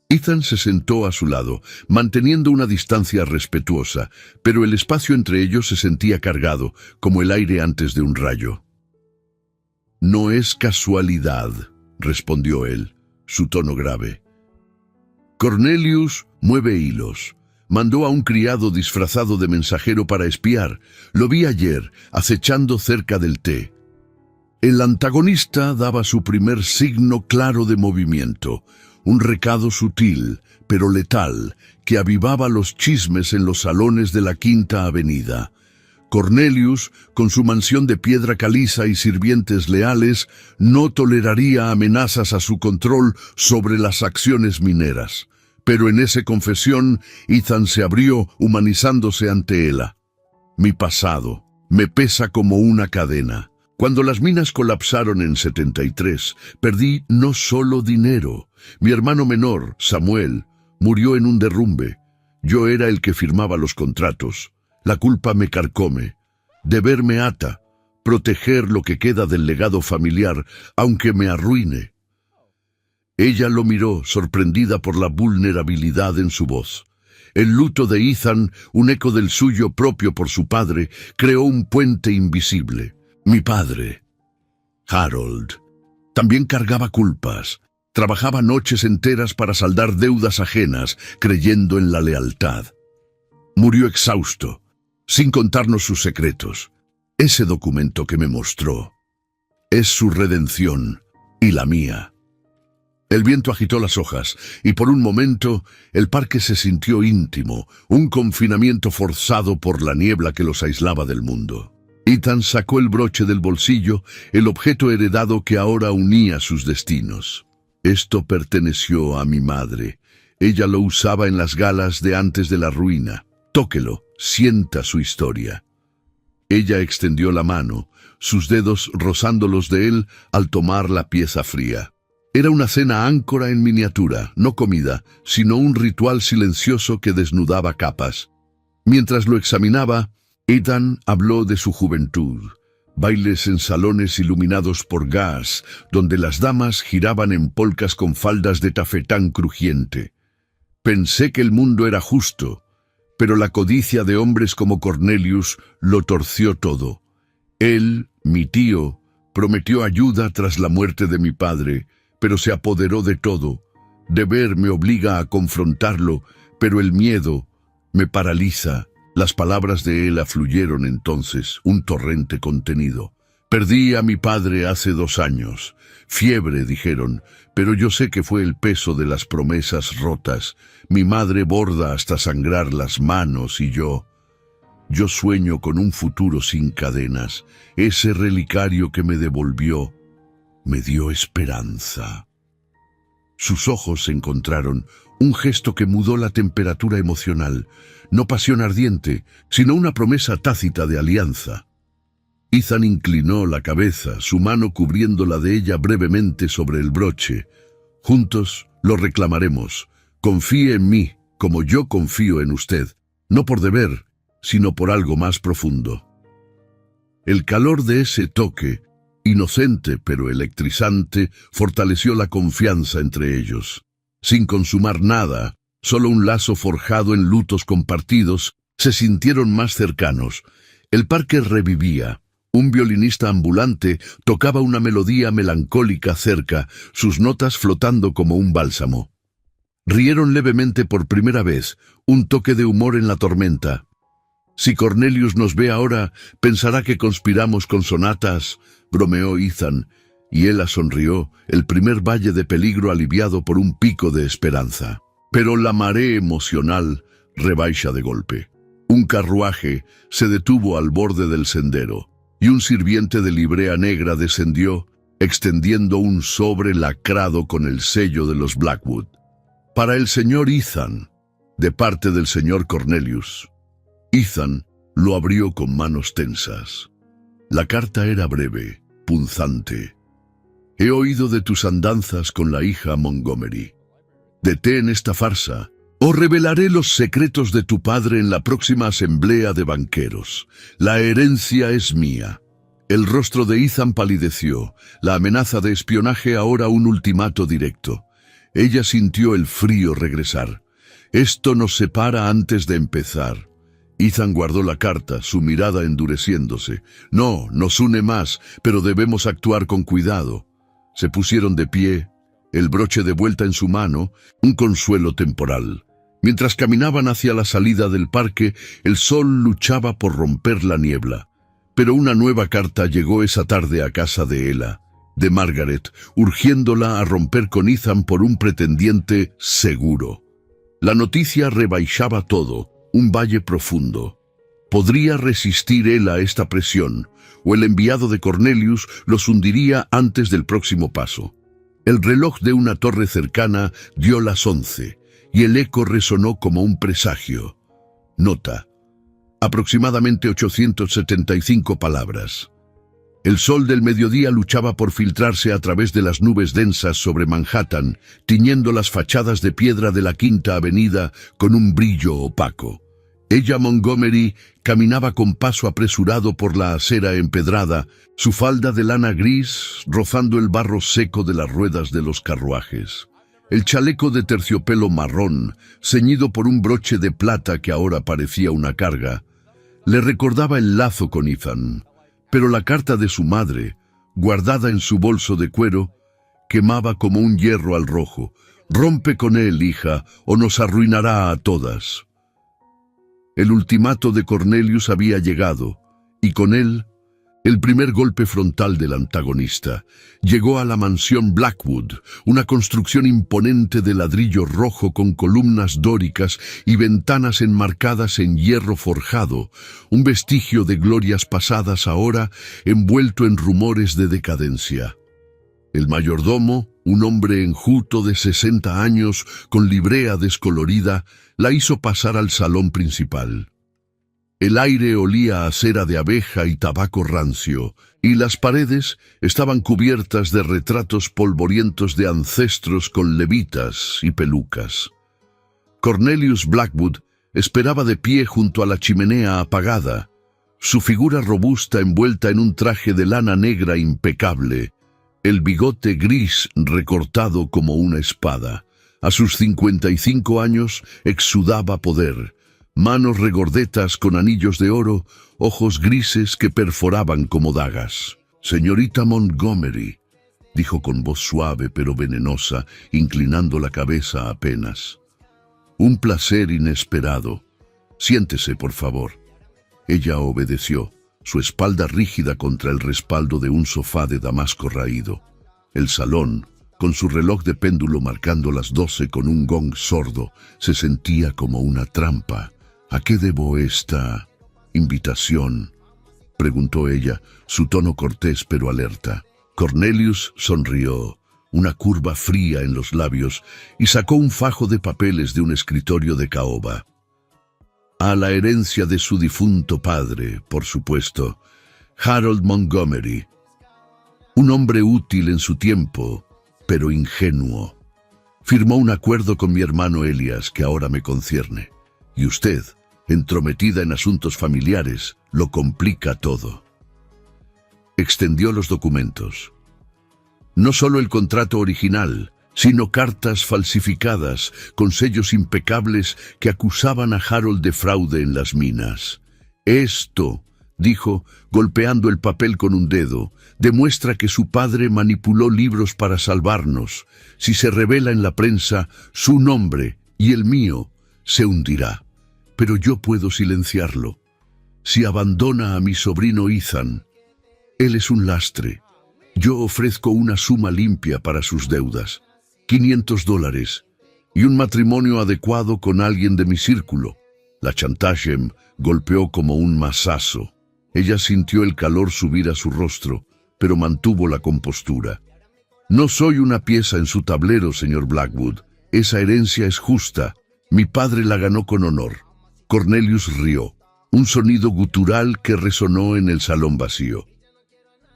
Ethan se sentó a su lado, manteniendo una distancia respetuosa, pero el espacio entre ellos se sentía cargado, como el aire antes de un rayo. «No es casualidad», respondió él, su tono grave. «Cornelius mueve hilos. Mandó a un criado disfrazado de mensajero para espiar. Lo vi ayer, acechando cerca del té. El antagonista daba su primer signo claro de movimiento, un recado sutil, pero letal, que avivaba los chismes en los salones de la Quinta Avenida. Cornelius, con su mansión de piedra caliza y sirvientes leales, no toleraría amenazas a su control sobre las acciones mineras. Pero en esa confesión, Ethan se abrió, humanizándose ante ella. «Mi pasado me pesa como una cadena. Cuando las minas colapsaron en 73, perdí no solo dinero. Mi hermano menor, Samuel, murió en un derrumbe. Yo era el que firmaba los contratos. La culpa me carcome. Deber me ata. Proteger lo que queda del legado familiar, aunque me arruine». Ella lo miró, sorprendida por la vulnerabilidad en su voz. El luto de Ethan, un eco del suyo propio por su padre, creó un puente invisible. Mi padre, Harold, también cargaba culpas. Trabajaba noches enteras para saldar deudas ajenas, creyendo en la lealtad. Murió exhausto, sin contarnos sus secretos. Ese documento que me mostró es su redención y la mía. El viento agitó las hojas, y por un momento el parque se sintió íntimo, un confinamiento forzado por la niebla que los aislaba del mundo. Ethan sacó el broche del bolsillo, el objeto heredado que ahora unía sus destinos. Esto perteneció a mi madre. Ella lo usaba en las galas de antes de la ruina. Tóquelo, sienta su historia. Ella extendió la mano, sus dedos rozando los de él al tomar la pieza fría. Era una cena áncora en miniatura, no comida, sino un ritual silencioso que desnudaba capas. Mientras lo examinaba, Ethan habló de su juventud. Bailes en salones iluminados por gas, donde las damas giraban en polcas con faldas de tafetán crujiente. Pensé que el mundo era justo, pero la codicia de hombres como Cornelius lo torció todo. Él, mi tío, prometió ayuda tras la muerte de mi padre, pero se apoderó de todo. Deber me obliga a confrontarlo, pero el miedo me paraliza. Las palabras de él afluyeron entonces, un torrente contenido. Perdí a mi padre hace 2 años. Fiebre, dijeron, pero yo sé que fue el peso de las promesas rotas. Mi madre borda hasta sangrar las manos y yo sueño con un futuro sin cadenas. Ese relicario que me devolvió me dio esperanza. Sus ojos se encontraron, un gesto que mudó la temperatura emocional, no pasión ardiente, sino una promesa tácita de alianza. Ethan inclinó la cabeza, su mano cubriéndola de ella brevemente sobre el broche. Juntos lo reclamaremos. Confíe en mí, como yo confío en usted, no por deber, sino por algo más profundo. El calor de ese toque, inocente pero electrizante, fortaleció la confianza entre ellos. Sin consumar nada, solo un lazo forjado en lutos compartidos, se sintieron más cercanos. El parque revivía. Un violinista ambulante tocaba una melodía melancólica cerca, sus notas flotando como un bálsamo. Rieron levemente por primera vez, un toque de humor en la tormenta. Si Cornelius nos ve ahora, pensará que conspiramos con sonatas, bromeó Ethan, y Ella sonrió, el primer valle de peligro aliviado por un pico de esperanza. Pero la marea emocional rebaixa de golpe. Un carruaje se detuvo al borde del sendero, y un sirviente de librea negra descendió, extendiendo un sobre lacrado con el sello de los Blackwood. Para el señor Ethan, de parte del señor Cornelius. Ethan lo abrió con manos tensas. La carta era breve, punzante. He oído de tus andanzas con la hija Montgomery. Detén esta farsa, o revelaré los secretos de tu padre en la próxima asamblea de banqueros. La herencia es mía. El rostro de Ethan palideció, la amenaza de espionaje ahora un ultimato directo. Ella sintió el frío regresar. Esto nos separa antes de empezar. Ethan guardó la carta, su mirada endureciéndose. No, nos une más, pero debemos actuar con cuidado. Se pusieron de pie, el broche de vuelta en su mano, un consuelo temporal. Mientras caminaban hacia la salida del parque, el sol luchaba por romper la niebla. Pero una nueva carta llegó esa tarde a casa de Ella, de Margaret, urgiéndola a romper con Ethan por un pretendiente seguro. La noticia rebaixaba todo, un valle profundo. ¿Podría resistir Ella esta presión, o el enviado de Cornelius los hundiría antes del próximo paso? El reloj de una torre cercana dio las 11, y el eco resonó como un presagio. Nota: aproximadamente 875 palabras. El sol del mediodía luchaba por filtrarse a través de las nubes densas sobre Manhattan, tiñendo las fachadas de piedra de la Quinta Avenida con un brillo opaco. Ella Montgomery caminaba con paso apresurado por la acera empedrada, su falda de lana gris rozando el barro seco de las ruedas de los carruajes. El chaleco de terciopelo marrón, ceñido por un broche de plata que ahora parecía una carga, le recordaba el lazo con Ethan, pero la carta de su madre, guardada en su bolso de cuero, quemaba como un hierro al rojo. Rompe con él, hija, o nos arruinará a todas. El ultimato de Cornelius había llegado, y con él, el primer golpe frontal del antagonista. Llegó a la mansión Blackwood, una construcción imponente de ladrillo rojo con columnas dóricas y ventanas enmarcadas en hierro forjado, un vestigio de glorias pasadas ahora envuelto en rumores de decadencia. El mayordomo, un hombre enjuto de 60 años con librea descolorida, la hizo pasar al salón principal. El aire olía a cera de abeja y tabaco rancio, y las paredes estaban cubiertas de retratos polvorientos de ancestros con levitas y pelucas. Cornelius Blackwood esperaba de pie junto a la chimenea apagada, su figura robusta envuelta en un traje de lana negra impecable, el bigote gris recortado como una espada. A sus 55 años exudaba poder, manos regordetas con anillos de oro, ojos grises que perforaban como dagas. «Señorita Montgomery», dijo con voz suave pero venenosa, inclinando la cabeza apenas. «Un placer inesperado. Siéntese, por favor». Ella obedeció, su espalda rígida contra el respaldo de un sofá de damasco raído. El salón, con su reloj de péndulo marcando las 12 con un gong sordo, se sentía como una trampa. «¿A qué debo esta invitación?», preguntó ella, su tono cortés pero alerta. Cornelius sonrió, una curva fría en los labios, y sacó un fajo de papeles de un escritorio de caoba. «A la herencia de su difunto padre, por supuesto, Harold Montgomery. Un hombre útil en su tiempo, pero ingenuo. Firmó un acuerdo con mi hermano Elias que ahora me concierne. Y usted, entrometida en asuntos familiares, lo complica todo». Extendió los documentos. No solo el contrato original, sino cartas falsificadas con sellos impecables que acusaban a Harold de fraude en las minas. «Esto», dijo, golpeando el papel con un dedo, «demuestra que su padre manipuló libros para salvarnos. Si se revela en la prensa, su nombre y el mío se hundirá. Pero yo puedo silenciarlo. Si abandona a mi sobrino Ethan, él es un lastre. Yo ofrezco una suma limpia para sus deudas, $500, y un matrimonio adecuado con alguien de mi círculo». La Chantashem golpeó como un mazazo. Ella sintió el calor subir a su rostro, pero mantuvo la compostura. «No soy una pieza en su tablero, señor Blackwood. Esa herencia es justa. Mi padre la ganó con honor». Cornelius rió, un sonido gutural que resonó en el salón vacío.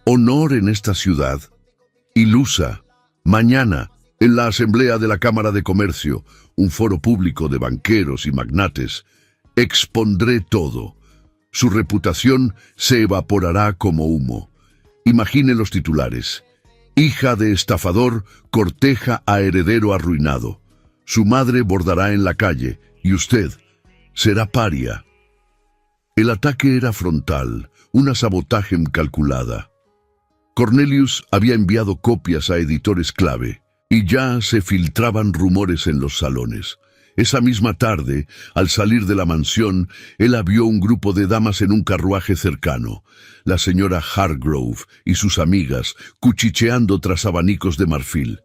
«Honor en esta ciudad. Ilusa. Mañana, en la asamblea de la Cámara de Comercio, un foro público de banqueros y magnates, expondré todo. Su reputación se evaporará como humo. Imagine los titulares. Hija de estafador corteja a heredero arruinado. Su madre bordará en la calle y usted será paria». El ataque era frontal, una sabotaje calculada. Cornelius había enviado copias a editores clave, y ya se filtraban rumores en los salones. Esa misma tarde, al salir de la mansión, él vio un grupo de damas en un carruaje cercano, la señora Hargrove y sus amigas, cuchicheando tras abanicos de marfil.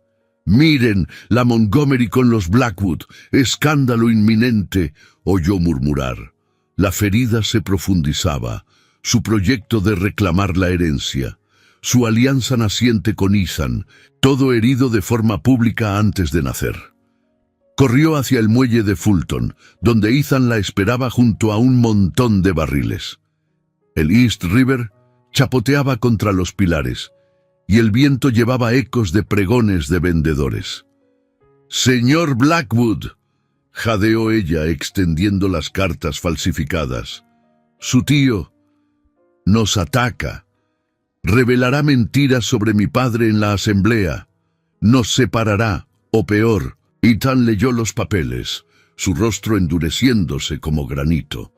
«Miren, la Montgomery con los Blackwood, escándalo inminente», oyó murmurar. La ferida se profundizaba, su proyecto de reclamar la herencia, su alianza naciente con Ethan, todo herido de forma pública antes de nacer. Corrió hacia el muelle de Fulton, donde Ethan la esperaba junto a un montón de barriles. El East River chapoteaba contra los pilares, y el viento llevaba ecos de pregones de vendedores. «Señor Blackwood», jadeó ella extendiendo las cartas falsificadas, «su tío nos ataca. Revelará mentiras sobre mi padre en la asamblea. Nos separará, o peor». Ethan leyó los papeles, su rostro endureciéndose como granito.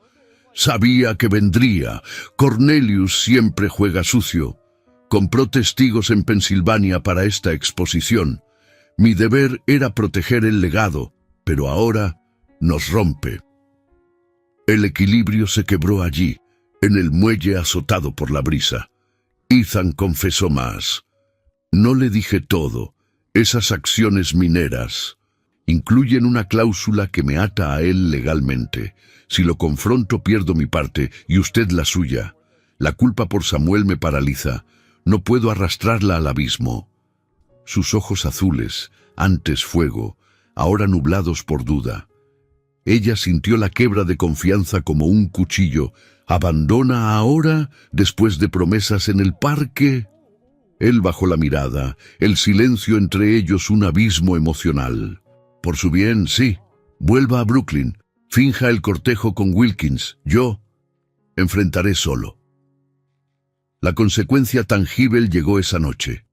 Sabía que vendría. Cornelius siempre juega sucio. Compró testigos en Pensilvania para esta exposición. Mi deber era proteger el legado, pero ahora nos rompe. El equilibrio se quebró allí, en el muelle azotado por la brisa. Ethan confesó más. «No le dije todo. Esas acciones mineras incluyen una cláusula que me ata a él legalmente. Si lo confronto pierdo mi parte y usted la suya. La culpa por Samuel me paraliza. No puedo arrastrarla al abismo». Sus ojos azules, antes fuego, ahora nublados por duda. Ella sintió la quebra de confianza como un cuchillo. ¿Abandona ahora, después de promesas en el parque? Él bajó la mirada, el silencio entre ellos un abismo emocional. Por su bien, sí. Vuelva a Brooklyn. Finja el cortejo con Wilkins. Yo enfrentaré solo. La consecuencia tangible llegó esa noche.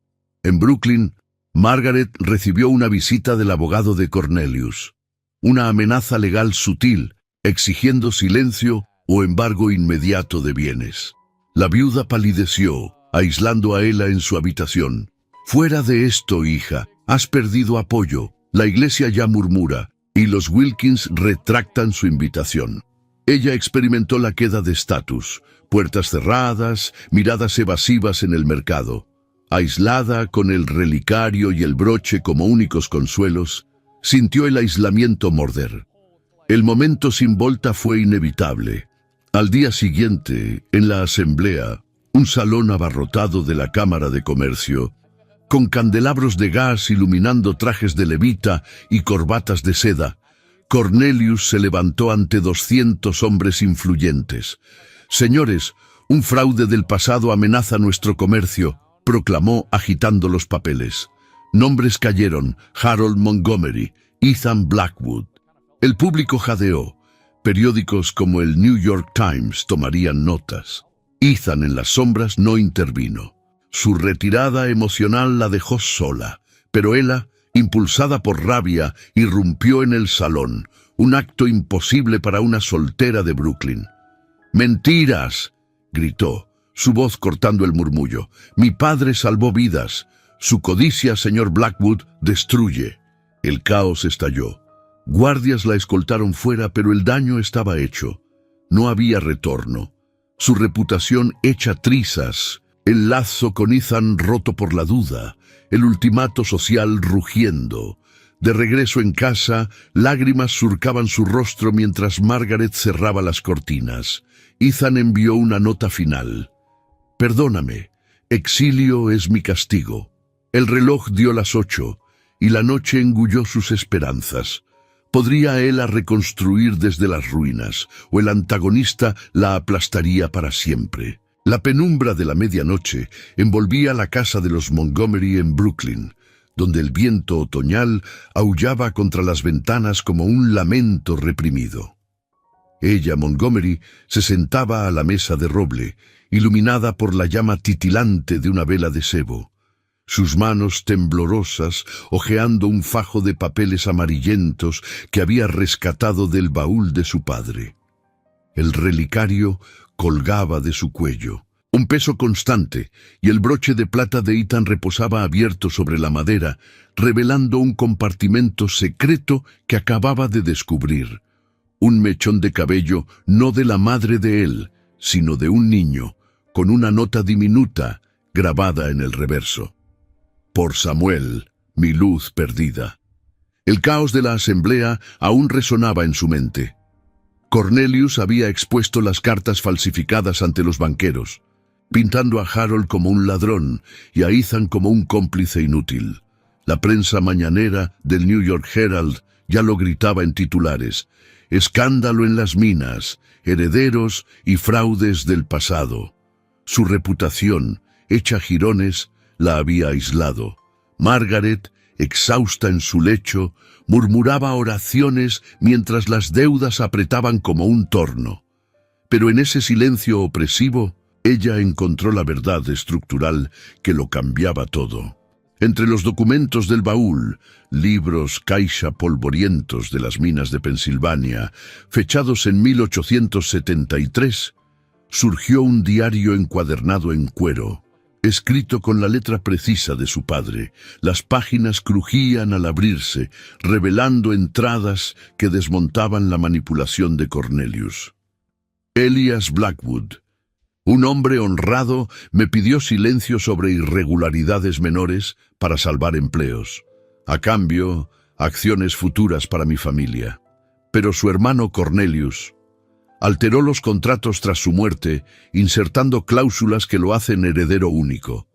En Brooklyn, Margaret recibió una visita del abogado de Cornelius. Una amenaza legal sutil, exigiendo silencio o embargo inmediato de bienes. La viuda palideció, aislando a Ella en su habitación. Fuera de esto, hija, has perdido apoyo. La iglesia ya murmura, y los Wilkins retractan su invitación. Ella experimentó la queda de estatus, puertas cerradas, miradas evasivas en el mercado. Aislada, con el relicario y el broche como únicos consuelos, sintió el aislamiento morder. El momento sin vuelta fue inevitable. Al día siguiente, en la asamblea, un salón abarrotado de la Cámara de Comercio, con candelabros de gas iluminando trajes de levita y corbatas de seda, Cornelius se levantó ante 200 hombres influyentes. «Señores, un fraude del pasado amenaza nuestro comercio», proclamó agitando los papeles. Nombres cayeron: Harold Montgomery, Ethan Blackwood. El público jadeó. Periódicos como el New York Times tomarían notas. Ethan en las sombras no intervino. Su retirada emocional la dejó sola, pero Ella, impulsada por rabia, irrumpió en el salón, un acto imposible para una soltera de Brooklyn. «¡Mentiras!», gritó, su voz cortando el murmullo. «Mi padre salvó vidas. Su codicia, señor Blackwood, destruye». El caos estalló. Guardias la escoltaron fuera, pero el daño estaba hecho. No había retorno. Su reputación hecha trizas, el lazo con Ethan roto por la duda, el ultimato social rugiendo. De regreso en casa, lágrimas surcaban su rostro mientras Margaret cerraba las cortinas. Ethan envió una nota final. «Perdóname, exilio es mi castigo». El reloj dio las 8, y la noche engulló sus esperanzas. ¿Podría Ella reconstruir desde las ruinas, o el antagonista la aplastaría para siempre? La penumbra de la medianoche envolvía la casa de los Montgomery en Brooklyn, donde el viento otoñal aullaba contra las ventanas como un lamento reprimido. Ella, Montgomery, se sentaba a la mesa de roble, iluminada por la llama titilante de una vela de sebo. Sus manos temblorosas, hojeando un fajo de papeles amarillentos que había rescatado del baúl de su padre. El relicario colgaba de su cuello, un peso constante, y el broche de plata de Ethan reposaba abierto sobre la madera, revelando un compartimento secreto que acababa de descubrir. Un mechón de cabello no de la madre de él, sino de un niño, con una nota diminuta grabada en el reverso. «Por Samuel, mi luz perdida». El caos de la asamblea aún resonaba en su mente. Cornelius había expuesto las cartas falsificadas ante los banqueros, pintando a Harold como un ladrón y a Ethan como un cómplice inútil. La prensa mañanera del New York Herald ya lo gritaba en titulares: «Escándalo en las minas, herederos y fraudes del pasado». Su reputación, hecha jirones, la había aislado. Margaret, exhausta en su lecho, murmuraba oraciones mientras las deudas apretaban como un torno. Pero en ese silencio opresivo, ella encontró la verdad estructural que lo cambiaba todo. Entre los documentos del baúl, libros caixa polvorientos de las minas de Pensilvania, fechados en 1873, surgió un diario encuadernado en cuero, escrito con la letra precisa de su padre. Las páginas crujían al abrirse, revelando entradas que desmontaban la manipulación de Cornelius. Elias Blackwood, un hombre honrado, me pidió silencio sobre irregularidades menores para salvar empleos. A cambio, acciones futuras para mi familia. Pero su hermano Cornelius alteró los contratos tras su muerte, insertando cláusulas que lo hacen heredero único.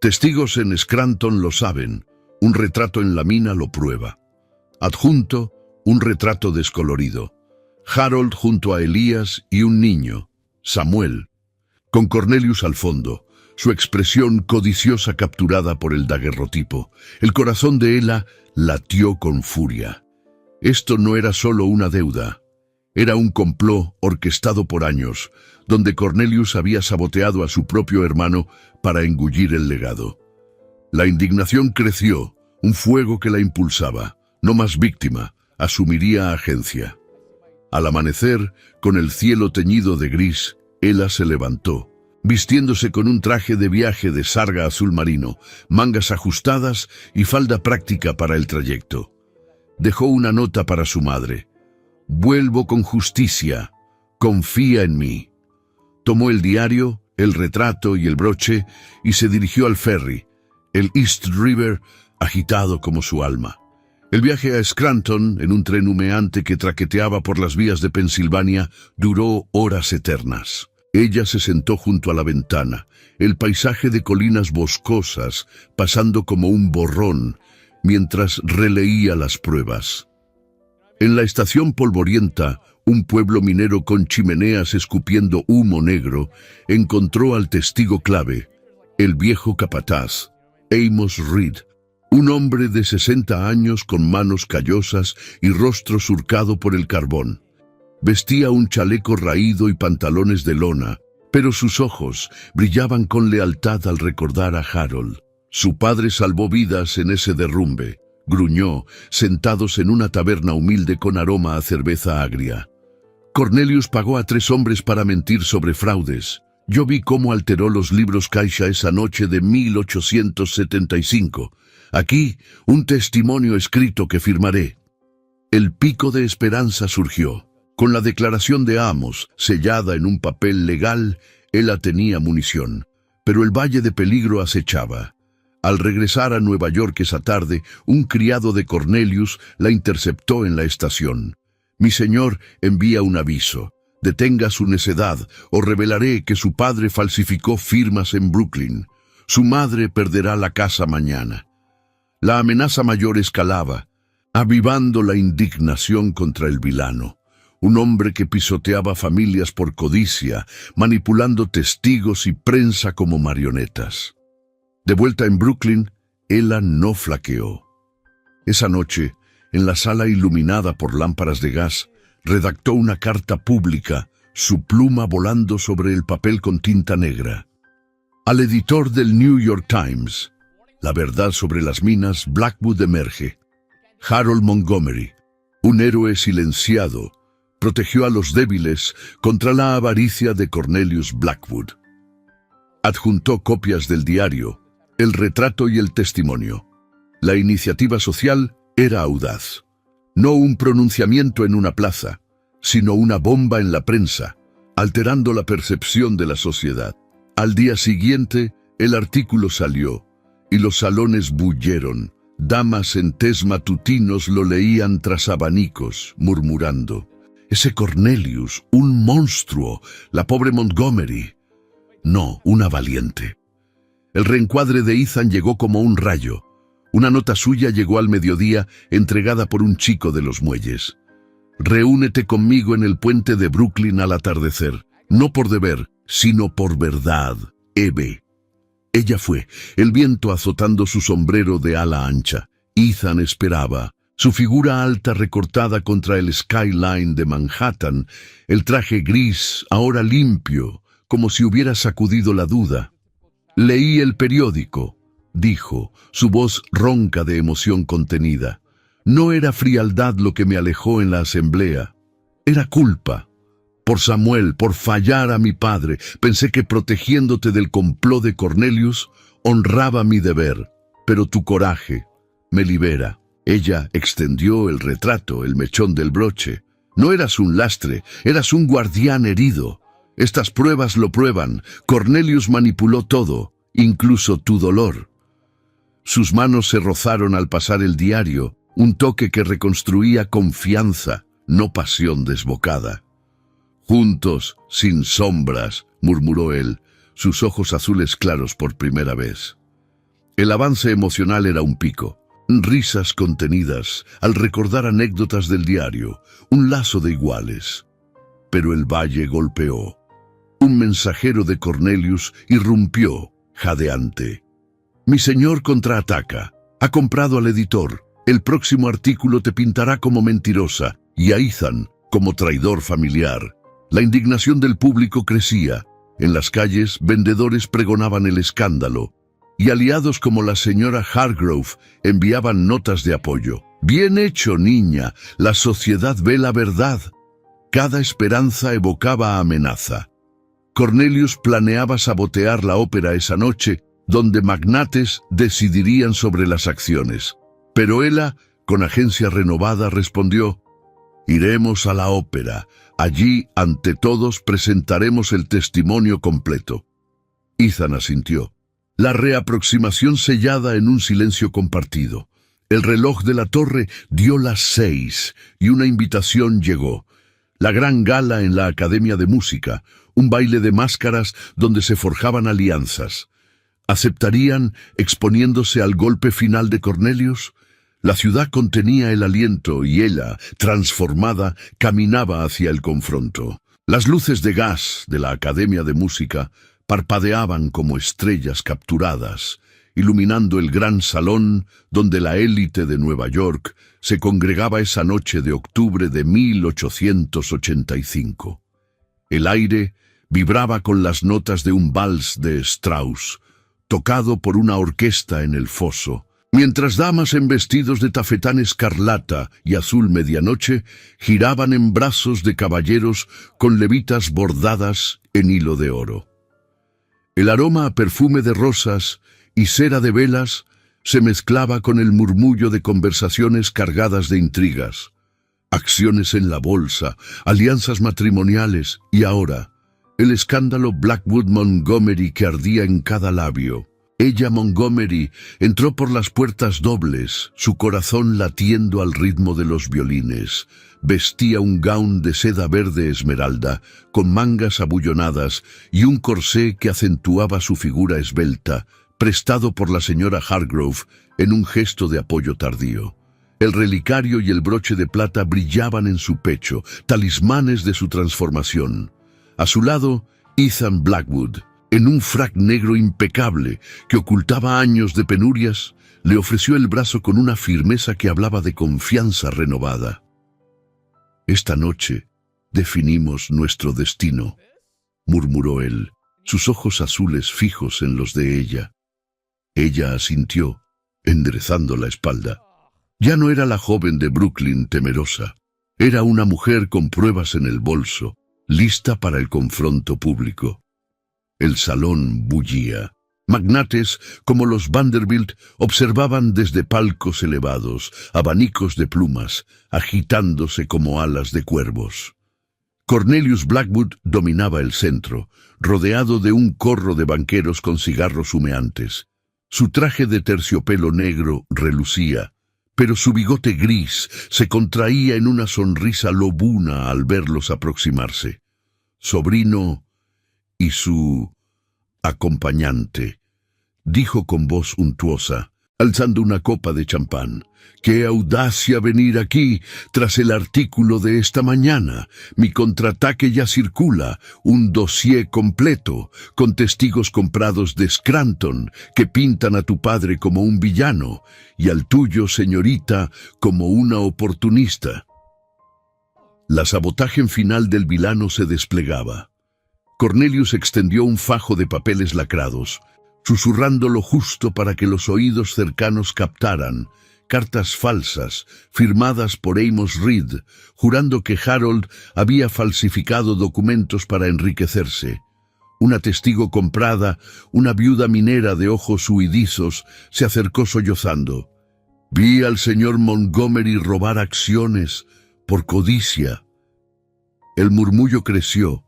Testigos en Scranton lo saben, un retrato en la mina lo prueba. Adjunto, Un retrato descolorido. Harold junto a Elías y un niño, Samuel, con Cornelius al fondo, su expresión codiciosa capturada por el daguerrotipo. El corazón de Ela latió con furia. Esto no era solo una deuda, era un complot orquestado por años, donde Cornelius había saboteado a su propio hermano para engullir el legado. La indignación creció, un fuego que la impulsaba. No más víctima, asumiría agencia. Al amanecer, con el cielo teñido de gris, Ela se levantó, vistiéndose con un traje de viaje de sarga azul marino, mangas ajustadas y falda práctica para el trayecto. Dejó una nota para su madre. «Vuelvo con justicia. Confía en mí». Tomó el diario, el retrato y el broche y se dirigió al ferry, el East River, agitado como su alma. El viaje a Scranton, en un tren humeante que traqueteaba por las vías de Pensilvania, duró horas eternas. Ella se sentó junto a la ventana, el paisaje de colinas boscosas pasando como un borrón, mientras releía las pruebas. En la estación polvorienta, un pueblo minero con chimeneas escupiendo humo negro, encontró al testigo clave, el viejo capataz, Amos Reed, un hombre de 60 años con manos callosas y rostro surcado por el carbón. Vestía un chaleco raído y pantalones de lona, pero sus ojos brillaban con lealtad al recordar a Harold. Su padre salvó vidas en ese derrumbe, gruñó, sentados en una taberna humilde con aroma a cerveza agria. Cornelius pagó a 3 hombres para mentir sobre fraudes. Yo vi cómo alteró los libros Caixa esa noche de 1875. Aquí, un testimonio escrito que firmaré. El pico de esperanza surgió. Con la declaración de Amos, sellada en un papel legal, Ela tenía munición. Pero el valle de peligro acechaba. Al regresar a Nueva York esa tarde, un criado de Cornelius la interceptó en la estación. «Mi señor envía un aviso. Detenga su necedad, o revelaré que su padre falsificó firmas en Brooklyn. Su madre perderá la casa mañana». La amenaza mayor escalaba, avivando la indignación contra el vilano. Un hombre que pisoteaba familias por codicia, manipulando testigos y prensa como marionetas. De vuelta en Brooklyn, Ela no flaqueó. Esa noche, en la sala iluminada por lámparas de gas, redactó una carta pública, su pluma volando sobre el papel con tinta negra. Al editor del New York Times, la verdad sobre las minas Blackwood emerge. Harold Montgomery, un héroe silenciado, protegió a los débiles contra la avaricia de Cornelius Blackwood. Adjuntó copias del diario, el retrato y el testimonio. La iniciativa social era audaz. No un pronunciamiento en una plaza, sino una bomba en la prensa, alterando la percepción de la sociedad. Al día siguiente, el artículo salió, y los salones bullieron. Damas en tés matutinos lo leían tras abanicos, murmurando: «Ese Cornelius, un monstruo, la pobre Montgomery». No, una valiente. El reencuadre de Ethan llegó como un rayo. Una nota suya llegó al mediodía, entregada por un chico de los muelles. «Reúnete conmigo en el puente de Brooklyn al atardecer, no por deber, sino por verdad, Eve». Ella fue, el viento azotando su sombrero de ala ancha. Ethan esperaba, su figura alta recortada contra el skyline de Manhattan, el traje gris, ahora limpio, como si hubiera sacudido la duda. «Leí el periódico», dijo, su voz ronca de emoción contenida. «No era frialdad lo que me alejó en la asamblea, era culpa. Por Samuel, por fallar a mi padre, pensé que protegiéndote del complot de Cornelius, honraba mi deber, pero tu coraje me libera». Ella extendió el retrato, el mechón del broche. «No eras un lastre, eras un guardián herido. Estas pruebas lo prueban. Cornelius manipuló todo, incluso tu dolor». Sus manos se rozaron al pasar el diario, un toque que reconstruía confianza, no pasión desbocada. «Juntos, sin sombras», murmuró él, sus ojos azules claros por primera vez. El avance emocional era un pico. Risas contenidas al recordar anécdotas del diario, un lazo de iguales. Pero el valle golpeó. Un mensajero de Cornelius irrumpió, jadeante. «Mi señor contraataca. Ha comprado al editor. El próximo artículo te pintará como mentirosa y a Ethan como traidor familiar». La indignación del público crecía. En las calles, vendedores pregonaban el escándalo, y aliados como la señora Hargrove enviaban notas de apoyo. «Bien hecho, niña. La sociedad ve la verdad». Cada esperanza evocaba amenaza. Cornelius planeaba sabotear la ópera esa noche, donde magnates decidirían sobre las acciones. Pero Ella, con agencia renovada, respondió: «Iremos a la ópera. Allí, ante todos, presentaremos el testimonio completo». Ethan asintió. La reaproximación sellada en un silencio compartido. El reloj de la torre dio las 6 y una invitación llegó. La gran gala en la Academia de Música, un baile de máscaras donde se forjaban alianzas. ¿Aceptarían exponiéndose al golpe final de Cornelius? La ciudad contenía el aliento y ella, transformada, caminaba hacia el confronto. Las luces de gas de la Academia de Música parpadeaban como estrellas capturadas, iluminando el gran salón donde la élite de Nueva York se congregaba esa noche de octubre de 1885. El aire vibraba con las notas de un vals de Strauss, tocado por una orquesta en el foso, mientras damas en vestidos de tafetán escarlata y azul medianoche giraban en brazos de caballeros con levitas bordadas en hilo de oro. El aroma a perfume de rosas y cera de velas se mezclaba con el murmullo de conversaciones cargadas de intrigas, acciones en la bolsa, alianzas matrimoniales y ahora, el escándalo Blackwood Montgomery que ardía en cada labio. Ella, Montgomery, entró por las puertas dobles, su corazón latiendo al ritmo de los violines. Vestía un gown de seda verde esmeralda, con mangas abullonadas y un corsé que acentuaba su figura esbelta, prestado por la señora Hargrove en un gesto de apoyo tardío. El relicario y el broche de plata brillaban en su pecho, talismanes de su transformación. A su lado, Ethan Blackwood, en un frac negro impecable que ocultaba años de penurias, le ofreció el brazo con una firmeza que hablaba de confianza renovada. «Esta noche definimos nuestro destino», murmuró él, sus ojos azules fijos en los de ella. Ella asintió, enderezando la espalda. Ya no era la joven de Brooklyn temerosa. Era una mujer con pruebas en el bolso, lista para el confronto público. El salón bullía. Magnates como los Vanderbilt observaban desde palcos elevados, abanicos de plumas, agitándose como alas de cuervos. Cornelius Blackwood dominaba el centro, rodeado de un corro de banqueros con cigarros humeantes. Su traje de terciopelo negro relucía, pero su bigote gris se contraía en una sonrisa lobuna al verlos aproximarse. Sobrino y su acompañante, dijo con voz untuosa, alzando una copa de champán. «¡Qué audacia venir aquí tras el artículo de esta mañana! Mi contraataque ya circula, un dossier completo, con testigos comprados de Scranton, que pintan a tu padre como un villano, y al tuyo, señorita, como una oportunista». La sabotaje final del vilano se desplegaba. Cornelius extendió un fajo de papeles lacrados, susurrando lo justo para que los oídos cercanos captaran, cartas falsas, firmadas por Amos Reed, jurando que Harold había falsificado documentos para enriquecerse. Una testigo comprada, una viuda minera de ojos huidizos, se acercó sollozando. «Vi al señor Montgomery robar acciones por codicia». El murmullo creció,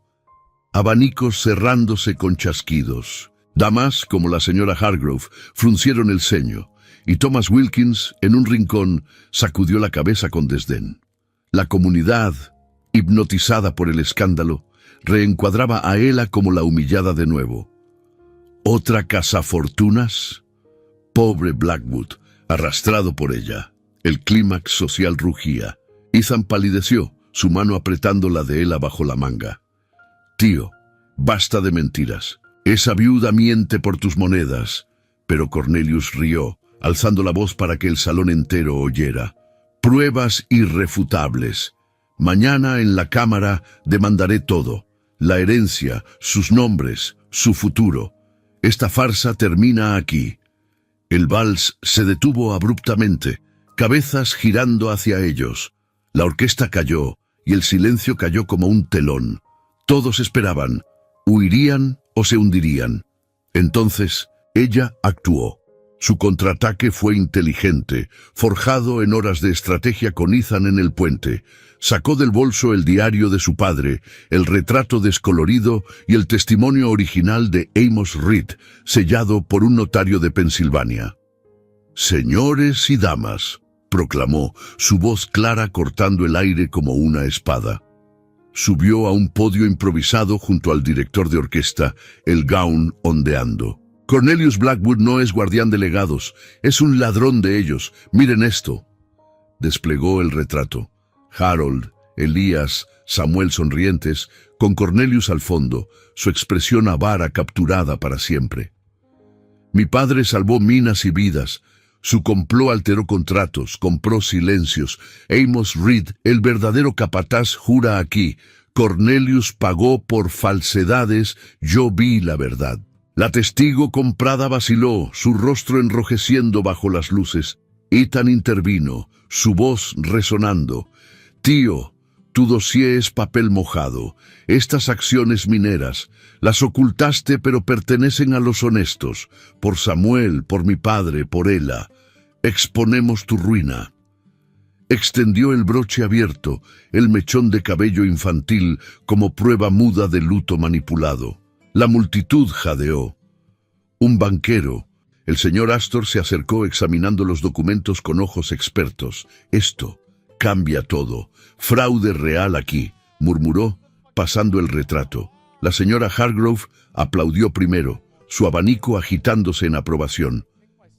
abanicos cerrándose con chasquidos. Damas, como la señora Hargrove, fruncieron el ceño, y Thomas Wilkins, en un rincón, sacudió la cabeza con desdén. La comunidad, hipnotizada por el escándalo, reencuadraba a Ella como la humillada de nuevo. ¿Otra cazafortunas? Pobre Blackwood, arrastrado por ella. El clímax social rugía. Ethan palideció, su mano apretando la de Ella bajo la manga. «Tío, basta de mentiras. Esa viuda miente por tus monedas». Pero Cornelius rió, alzando la voz para que el salón entero oyera. «Pruebas irrefutables. Mañana en la cámara demandaré todo. La herencia, sus nombres, su futuro. Esta farsa termina aquí». El vals se detuvo abruptamente, cabezas girando hacia ellos. La orquesta cayó, y el silencio cayó como un telón. Todos esperaban. ¿Huirían o se hundirían? Entonces, ella actuó. Su contraataque fue inteligente, forjado en horas de estrategia con Ethan en el puente. Sacó del bolso el diario de su padre, el retrato descolorido y el testimonio original de Amos Reed, sellado por un notario de Pensilvania. «Señores y damas», proclamó, su voz clara cortando el aire como una espada. Subió a un podio improvisado junto al director de orquesta, el gaun ondeando. «Cornelius Blackwood no es guardián de legados, es un ladrón de ellos. Miren esto». Desplegó el retrato. Harold, Elías, Samuel sonrientes, con Cornelius al fondo, su expresión avara capturada para siempre. «Mi padre salvó minas y vidas. Su complot alteró contratos, compró silencios. Amos Reed, el verdadero capataz, jura aquí. Cornelius pagó por falsedades, yo vi la verdad». La testigo comprada vaciló, su rostro enrojeciendo bajo las luces. Ethan intervino, su voz resonando. «Tío, tu dossier es papel mojado. Estas acciones mineras, las ocultaste pero pertenecen a los honestos. Por Samuel, por mi padre, por Ella. Exponemos tu ruina». Extendió el broche abierto, el mechón de cabello infantil, como prueba muda de luto manipulado. La multitud jadeó. Un banquero, el señor Astor, se acercó examinando los documentos con ojos expertos. «Esto cambia todo. Fraude real aquí», murmuró, pasando el retrato. La señora Hargrove aplaudió primero, su abanico agitándose en aprobación.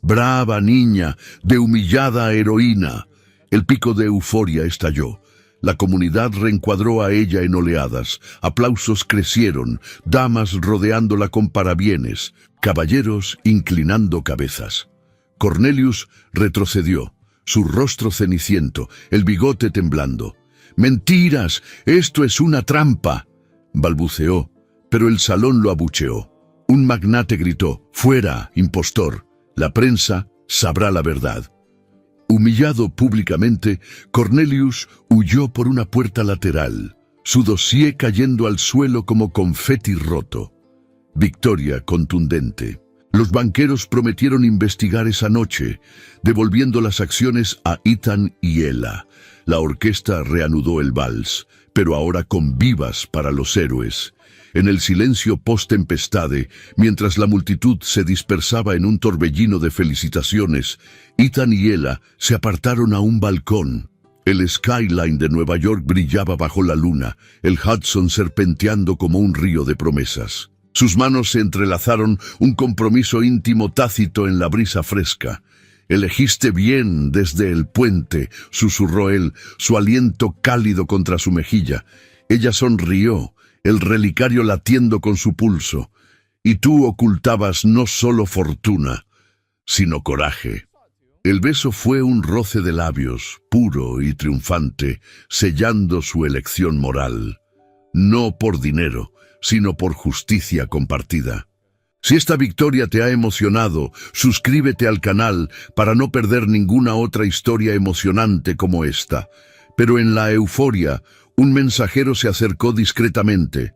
«Brava niña, de humillada heroína». El pico de euforia estalló. La comunidad reencuadró a ella en oleadas. Aplausos crecieron, damas rodeándola con parabienes, caballeros inclinando cabezas. Cornelius retrocedió, su rostro ceniciento, el bigote temblando. «¡Mentiras! ¡Esto es una trampa!», balbuceó, pero el salón lo abucheó. Un magnate gritó: «¡Fuera, impostor! La prensa sabrá la verdad». Humillado públicamente, Cornelius huyó por una puerta lateral, su dossier cayendo al suelo como confeti roto. Victoria contundente. Los banqueros prometieron investigar esa noche, devolviendo las acciones a Ethan y Ella. La orquesta reanudó el vals, pero ahora con vivas para los héroes. En el silencio post-tempestade, mientras la multitud se dispersaba en un torbellino de felicitaciones, Ethan y Ella se apartaron a un balcón. El skyline de Nueva York brillaba bajo la luna, el Hudson serpenteando como un río de promesas. Sus manos se entrelazaron, un compromiso íntimo tácito en la brisa fresca. «Elegiste bien desde el puente», susurró él, su aliento cálido contra su mejilla. Ella sonrió, el relicario latiendo con su pulso. «Y tú ocultabas no solo fortuna, sino coraje». El beso fue un roce de labios, puro y triunfante, sellando su elección moral. No por dinero, sino por justicia compartida. Si esta victoria te ha emocionado, suscríbete al canal para no perder ninguna otra historia emocionante como esta. Pero en la euforia, un mensajero se acercó discretamente.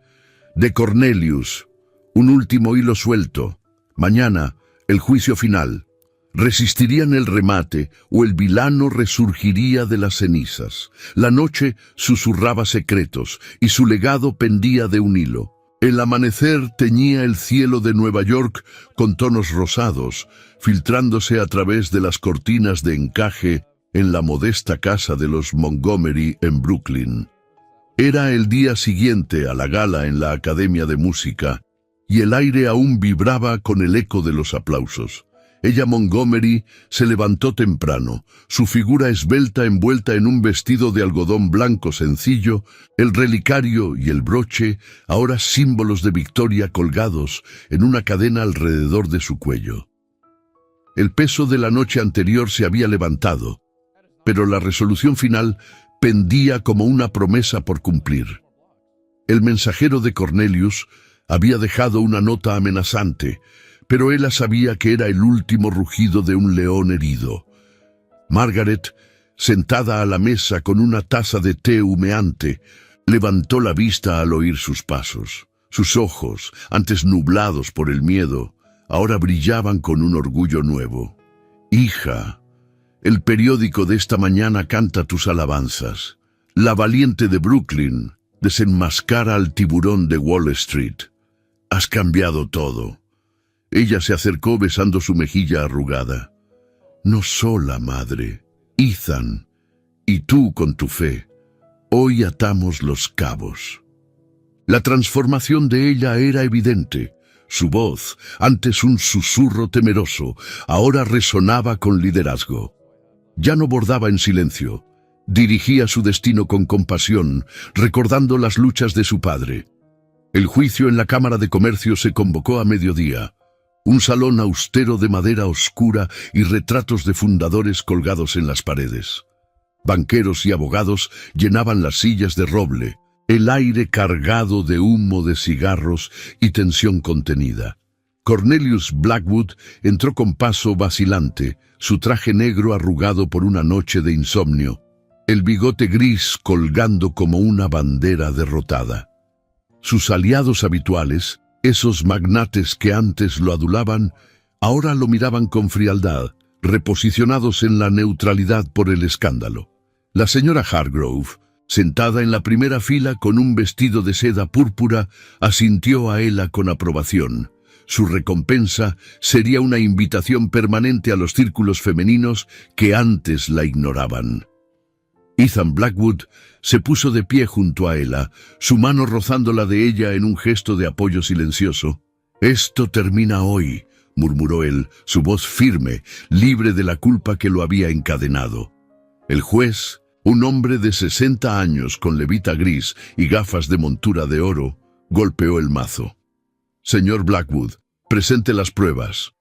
«De Cornelius, un último hilo suelto. Mañana, el juicio final. Resistirían el remate o el vilano resurgiría de las cenizas. La noche susurraba secretos y su legado pendía de un hilo. El amanecer teñía el cielo de Nueva York con tonos rosados, filtrándose a través de las cortinas de encaje en la modesta casa de los Montgomery en Brooklyn. Era el día siguiente a la gala en la Academia de Música, y el aire aún vibraba con el eco de los aplausos. Ella, Montgomery, se levantó temprano, su figura esbelta envuelta en un vestido de algodón blanco sencillo, el relicario y el broche, ahora símbolos de victoria colgados en una cadena alrededor de su cuello. El peso de la noche anterior se había levantado, pero la resolución final pendía como una promesa por cumplir. El mensajero de Cornelius había dejado una nota amenazante, pero ella sabía que era el último rugido de un león herido. Margaret, sentada a la mesa con una taza de té humeante, levantó la vista al oír sus pasos. Sus ojos, antes nublados por el miedo, ahora brillaban con un orgullo nuevo. «Hija, el periódico de esta mañana canta tus alabanzas. La valiente de Brooklyn desenmascara al tiburón de Wall Street. Has cambiado todo». Ella se acercó besando su mejilla arrugada. «No sola, madre. Ethan, y tú con tu fe. Hoy atamos los cabos». La transformación de ella era evidente. Su voz, antes un susurro temeroso, ahora resonaba con liderazgo. Ya no bordaba en silencio. Dirigía su destino con compasión, recordando las luchas de su padre. El juicio en la Cámara de Comercio se convocó a mediodía. Un salón austero de madera oscura y retratos de fundadores colgados en las paredes. Banqueros y abogados llenaban las sillas de roble, el aire cargado de humo de cigarros y tensión contenida. Cornelius Blackwood entró con paso vacilante, su traje negro arrugado por una noche de insomnio, el bigote gris colgando como una bandera derrotada. Sus aliados habituales, esos magnates que antes lo adulaban, ahora lo miraban con frialdad, reposicionados en la neutralidad por el escándalo. La señora Hargrove, sentada en la primera fila con un vestido de seda púrpura, asintió a Ella con aprobación. Su recompensa sería una invitación permanente a los círculos femeninos que antes la ignoraban. Ethan Blackwood se puso de pie junto a Ella, su mano rozando la de ella en un gesto de apoyo silencioso. «Esto termina hoy», murmuró él, su voz firme, libre de la culpa que lo había encadenado. El juez, un hombre de 60 años con levita gris y gafas de montura de oro, golpeó el mazo. «Señor Blackwood, presente las pruebas».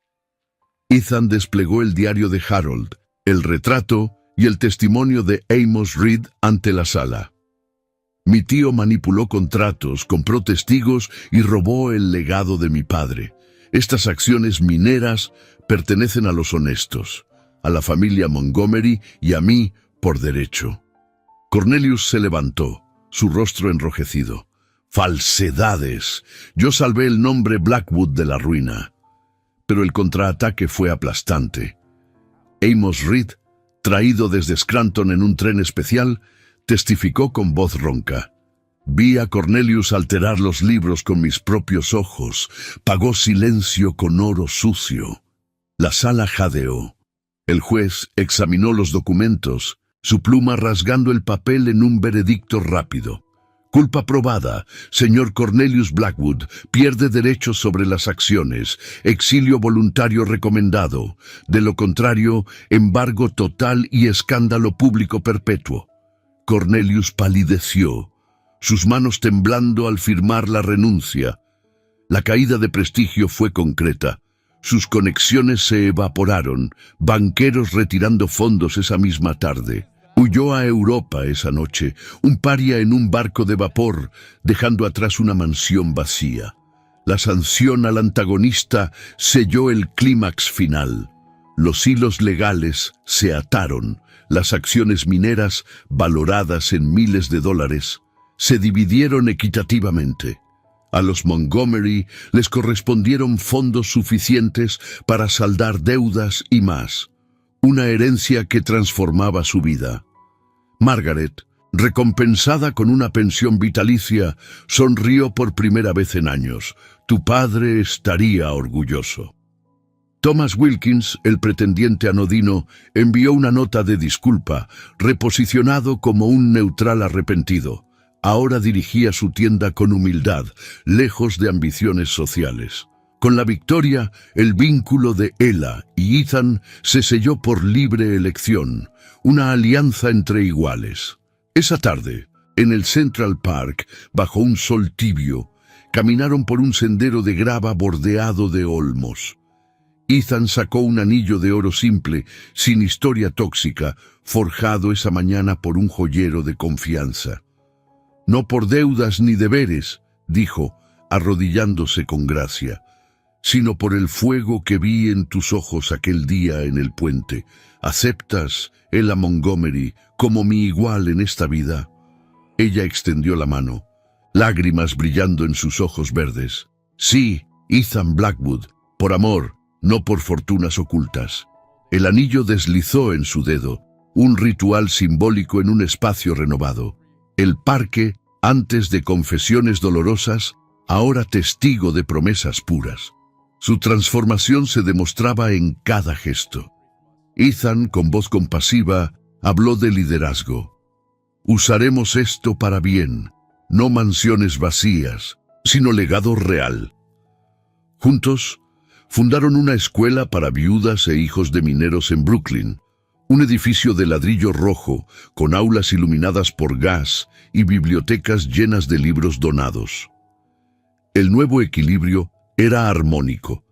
Ethan desplegó el diario de Harold, el retrato y el testimonio de Amos Reed ante la sala. «Mi tío manipuló contratos, compró testigos y robó el legado de mi padre. Estas acciones mineras pertenecen a los honestos, a la familia Montgomery y a mí por derecho». Cornelius se levantó, su rostro enrojecido. «Falsedades. Yo salvé el nombre Blackwood de la ruina». Pero el contraataque fue aplastante. Amos Reed, traído desde Scranton en un tren especial, testificó con voz ronca. «Vi a Cornelius alterar los libros con mis propios ojos. Pagó silencio con oro sucio». La sala jadeó. El juez examinó los documentos, su pluma rasgando el papel en un veredicto rápido. «Culpa probada. Señor Cornelius Blackwood pierde derechos sobre las acciones. Exilio voluntario recomendado. De lo contrario, embargo total y escándalo público perpetuo». Cornelius palideció, sus manos temblando al firmar la renuncia. La caída de prestigio fue concreta. Sus conexiones se evaporaron, banqueros retirando fondos esa misma tarde. Huyó a Europa esa noche, un paria en un barco de vapor, dejando atrás una mansión vacía. La sanción al antagonista selló el clímax final. Los hilos legales se ataron, las acciones mineras, valoradas en miles de dólares, se dividieron equitativamente. A los Montgomery les correspondieron fondos suficientes para saldar deudas y más, una herencia que transformaba su vida. Margaret, recompensada con una pensión vitalicia, sonrió por primera vez en años. Tu padre estaría orgulloso. Thomas Wilkins, el pretendiente anodino, envió una nota de disculpa, reposicionado como un neutral arrepentido. Ahora dirigía su tienda con humildad, lejos de ambiciones sociales. Con la victoria, el vínculo de Ella y Ethan se selló por libre elección, una alianza entre iguales. Esa tarde, en el Central Park, bajo un sol tibio, caminaron por un sendero de grava bordeado de olmos. Ethan sacó un anillo de oro simple, sin historia tóxica, forjado esa mañana por un joyero de confianza. «No por deudas ni deberes», dijo, arrodillándose con gracia, «sino por el fuego que vi en tus ojos aquel día en el puente. ¿Aceptas, Ella Montgomery, como mi igual en esta vida?» Ella extendió la mano, lágrimas brillando en sus ojos verdes. «Sí, Ethan Blackwood, por amor, no por fortunas ocultas». El anillo deslizó en su dedo, un ritual simbólico en un espacio renovado. El parque, antes de confesiones dolorosas, ahora testigo de promesas puras. Su transformación se demostraba en cada gesto. Ethan, con voz compasiva, habló de liderazgo. «Usaremos esto para bien, no mansiones vacías, sino legado real». Juntos, fundaron una escuela para viudas e hijos de mineros en Brooklyn, un edificio de ladrillo rojo, con aulas iluminadas por gas y bibliotecas llenas de libros donados. El nuevo equilibrio era armónico.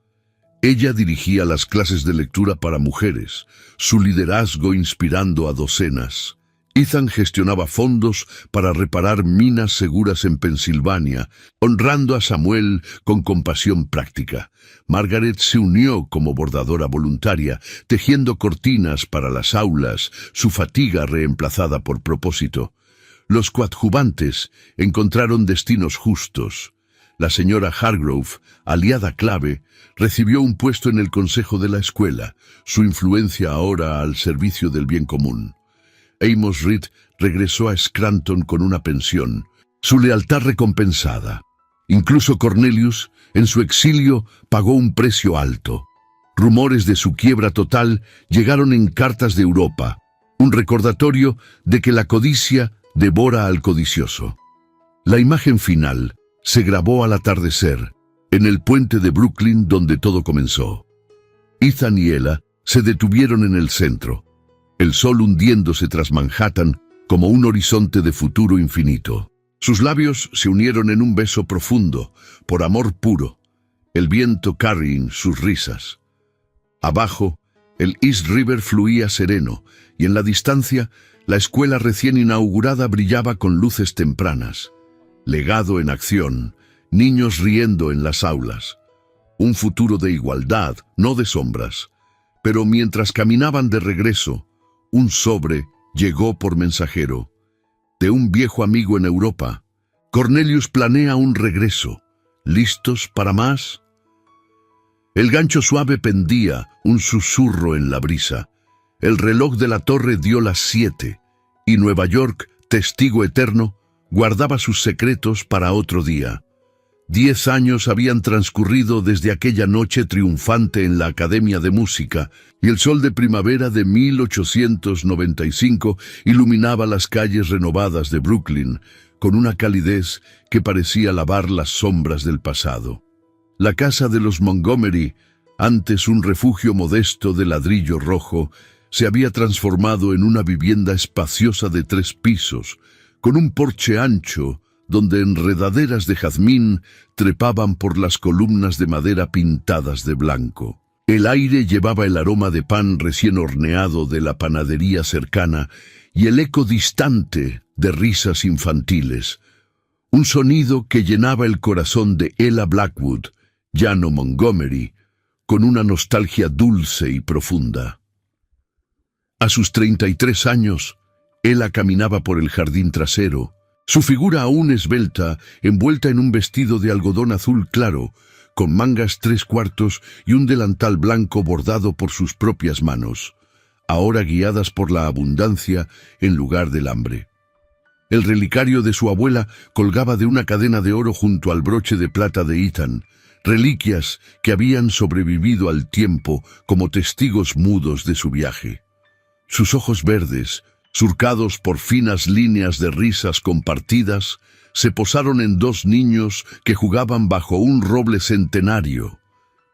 Ella dirigía las clases de lectura para mujeres, su liderazgo inspirando a docenas. Ethan gestionaba fondos para reparar minas seguras en Pensilvania, honrando a Samuel con compasión práctica. Margaret se unió como bordadora voluntaria, tejiendo cortinas para las aulas, su fatiga reemplazada por propósito. Los coadjuvantes encontraron destinos justos. La señora Hargrove, aliada clave, recibió un puesto en el consejo de la escuela, su influencia ahora al servicio del bien común. Amos Reed regresó a Scranton con una pensión, su lealtad recompensada. Incluso Cornelius, en su exilio, pagó un precio alto. Rumores de su quiebra total llegaron en cartas de Europa, un recordatorio de que la codicia devora al codicioso. La imagen final se grabó al atardecer, en el puente de Brooklyn donde todo comenzó. Ethan y Ella se detuvieron en el centro, el sol hundiéndose tras Manhattan como un horizonte de futuro infinito. Sus labios se unieron en un beso profundo, por amor puro, el viento carrying sus risas. Abajo, el East River fluía sereno, y en la distancia, la escuela recién inaugurada brillaba con luces tempranas. Legado en acción, niños riendo en las aulas. Un futuro de igualdad, no de sombras. Pero mientras caminaban de regreso, un sobre llegó por mensajero. De un viejo amigo en Europa. Cornelius planea un regreso. ¿Listos para más? El gancho suave pendía, un susurro en la brisa. El reloj de la torre dio las 7, y Nueva York, testigo eterno, guardaba sus secretos para otro día. 10 años habían transcurrido desde aquella noche triunfante en la Academia de Música, y el sol de primavera de 1895 iluminaba las calles renovadas de Brooklyn con una calidez que parecía lavar las sombras del pasado. La casa de los Montgomery, antes un refugio modesto de ladrillo rojo, se había transformado en una vivienda espaciosa de 3 pisos, con un porche ancho, donde enredaderas de jazmín trepaban por las columnas de madera pintadas de blanco. El aire llevaba el aroma de pan recién horneado de la panadería cercana y el eco distante de risas infantiles. Un sonido que llenaba el corazón de Ella Blackwood, ya no Montgomery, con una nostalgia dulce y profunda. A sus 33 años, Ella caminaba por el jardín trasero, su figura aún esbelta, envuelta en un vestido de algodón azul claro, con mangas 3/4 y un delantal blanco bordado por sus propias manos, ahora guiadas por la abundancia en lugar del hambre. El relicario de su abuela colgaba de una cadena de oro junto al broche de plata de Ethan, reliquias que habían sobrevivido al tiempo como testigos mudos de su viaje. Sus ojos verdes, surcados por finas líneas de risas compartidas, se posaron en 2 niños que jugaban bajo un roble centenario,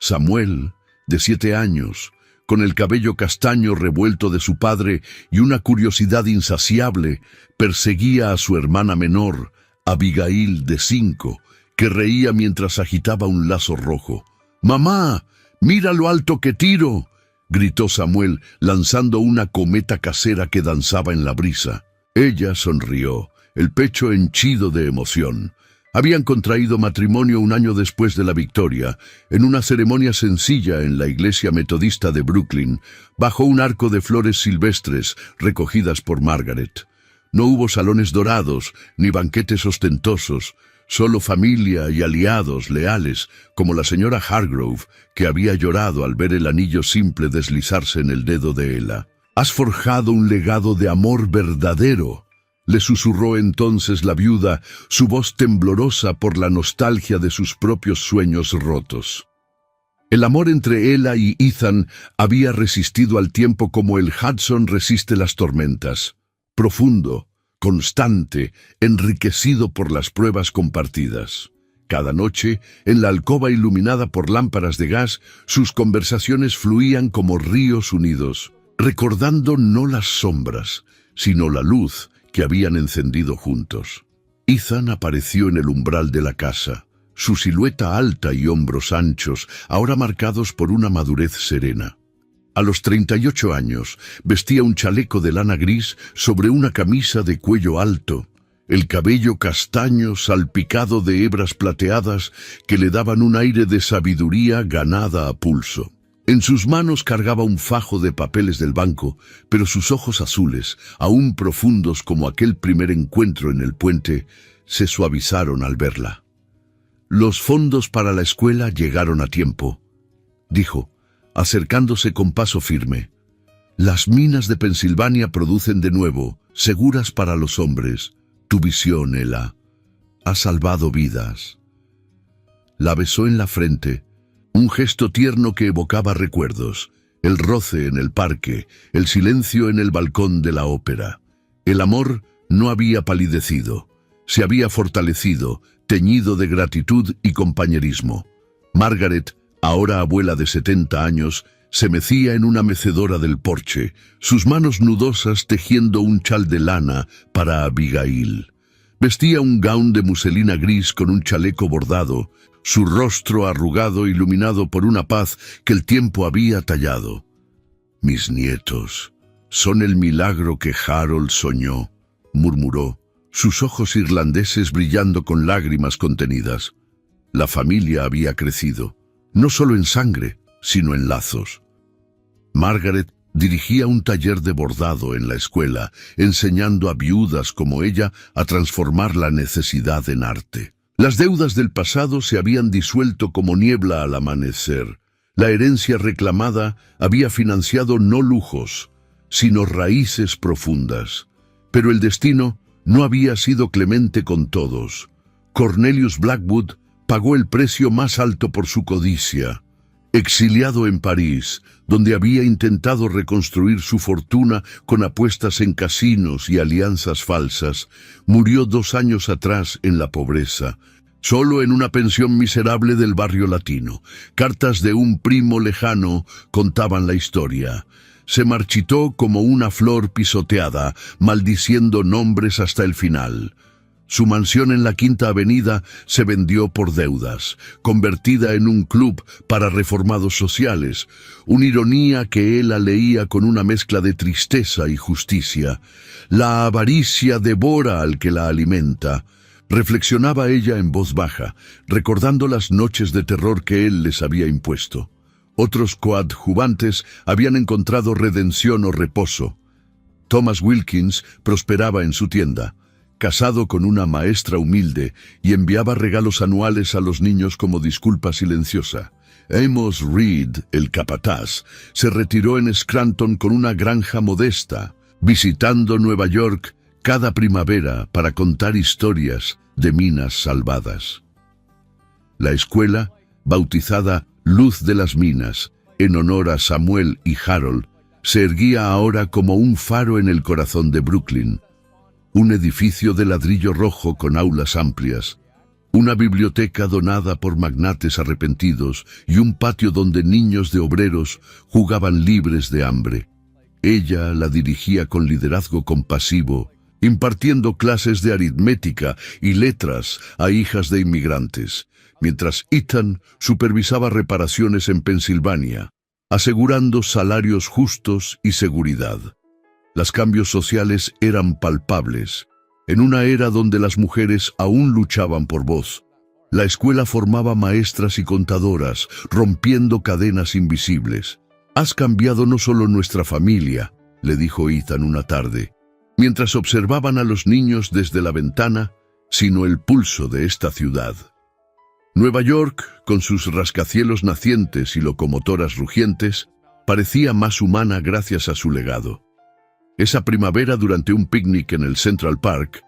Samuel, de 7 años, con el cabello castaño revuelto de su padre y una curiosidad insaciable, perseguía a su hermana menor, Abigail, de 5, que reía mientras agitaba un lazo rojo. «¡Mamá! ¡Mira lo alto que tiro!», gritó Samuel, lanzando una cometa casera que danzaba en la brisa. Ella sonrió, el pecho henchido de emoción. Habían contraído matrimonio un año después de la victoria, en una ceremonia sencilla en la iglesia metodista de Brooklyn, bajo un arco de flores silvestres recogidas por Margaret. No hubo salones dorados, ni banquetes ostentosos, solo familia y aliados leales, como la señora Hargrove, que había llorado al ver el anillo simple deslizarse en el dedo de Ella. «Has forjado un legado de amor verdadero», le susurró entonces la viuda, su voz temblorosa por la nostalgia de sus propios sueños rotos. El amor entre Ella y Ethan había resistido al tiempo como el Hudson resiste las tormentas. Profundo, constante, enriquecido por las pruebas compartidas. Cada noche, en la alcoba iluminada por lámparas de gas, sus conversaciones fluían como ríos unidos, recordando no las sombras, sino la luz que habían encendido juntos. Ethan apareció en el umbral de la casa, su silueta alta y hombros anchos, ahora marcados por una madurez serena. A los 38 años, vestía un chaleco de lana gris sobre una camisa de cuello alto, el cabello castaño salpicado de hebras plateadas que le daban un aire de sabiduría ganada a pulso. En sus manos cargaba un fajo de papeles del banco, pero sus ojos azules, aún profundos como aquel primer encuentro en el puente, se suavizaron al verla. «Los fondos para la escuela llegaron a tiempo», dijo, acercándose con paso firme. «Las minas de Pensilvania producen de nuevo, seguras para los hombres. Tu visión, Ella, ha salvado vidas». La besó en la frente, un gesto tierno que evocaba recuerdos, el roce en el parque, el silencio en el balcón de la ópera. El amor no había palidecido, se había fortalecido, teñido de gratitud y compañerismo. Margaret, ahora abuela de 70 años, se mecía en una mecedora del porche, sus manos nudosas tejiendo un chal de lana para Abigail. Vestía un gaún de muselina gris con un chaleco bordado, su rostro arrugado iluminado por una paz que el tiempo había tallado. «Mis nietos son el milagro que Harold soñó», murmuró, sus ojos irlandeses brillando con lágrimas contenidas. La familia había crecido, no solo en sangre, sino en lazos. Margaret dirigía un taller de bordado en la escuela, enseñando a viudas como ella a transformar la necesidad en arte. Las deudas del pasado se habían disuelto como niebla al amanecer. La herencia reclamada había financiado no lujos, sino raíces profundas. Pero el destino no había sido clemente con todos. Cornelius Blackwood pagó el precio más alto por su codicia. Exiliado en París, donde había intentado reconstruir su fortuna con apuestas en casinos y alianzas falsas, murió 2 años atrás en la pobreza, solo en una pensión miserable del barrio latino. Cartas de un primo lejano contaban la historia. Se marchitó como una flor pisoteada, maldiciendo nombres hasta el final. Su mansión en la Quinta Avenida se vendió por deudas, convertida en un club para reformados sociales, una ironía que Ella leía con una mezcla de tristeza y justicia. «La avaricia devora al que la alimenta», reflexionaba ella en voz baja, recordando las noches de terror que él les había impuesto. Otros coadjuvantes habían encontrado redención o reposo. Thomas Wilkins prosperaba en su tienda, casado con una maestra humilde, y enviaba regalos anuales a los niños como disculpa silenciosa. Amos Reed, el capataz, se retiró en Scranton con una granja modesta, visitando Nueva York cada primavera para contar historias de minas salvadas. La escuela, bautizada Luz de las Minas, en honor a Samuel y Harold, se erguía ahora como un faro en el corazón de Brooklyn, un edificio de ladrillo rojo con aulas amplias, una biblioteca donada por magnates arrepentidos y un patio donde niños de obreros jugaban libres de hambre. Ella la dirigía con liderazgo compasivo, impartiendo clases de aritmética y letras a hijas de inmigrantes, mientras Ethan supervisaba reparaciones en Pensilvania, asegurando salarios justos y seguridad. Los cambios sociales eran palpables. En una era donde las mujeres aún luchaban por voz, la escuela formaba maestras y contadoras, rompiendo cadenas invisibles. «Has cambiado no solo nuestra familia», le dijo Ethan una tarde, mientras observaban a los niños desde la ventana, sino el pulso de esta ciudad. Nueva York, con sus rascacielos nacientes y locomotoras rugientes, parecía más humana gracias a su legado. Esa primavera, durante un picnic en el Central Park,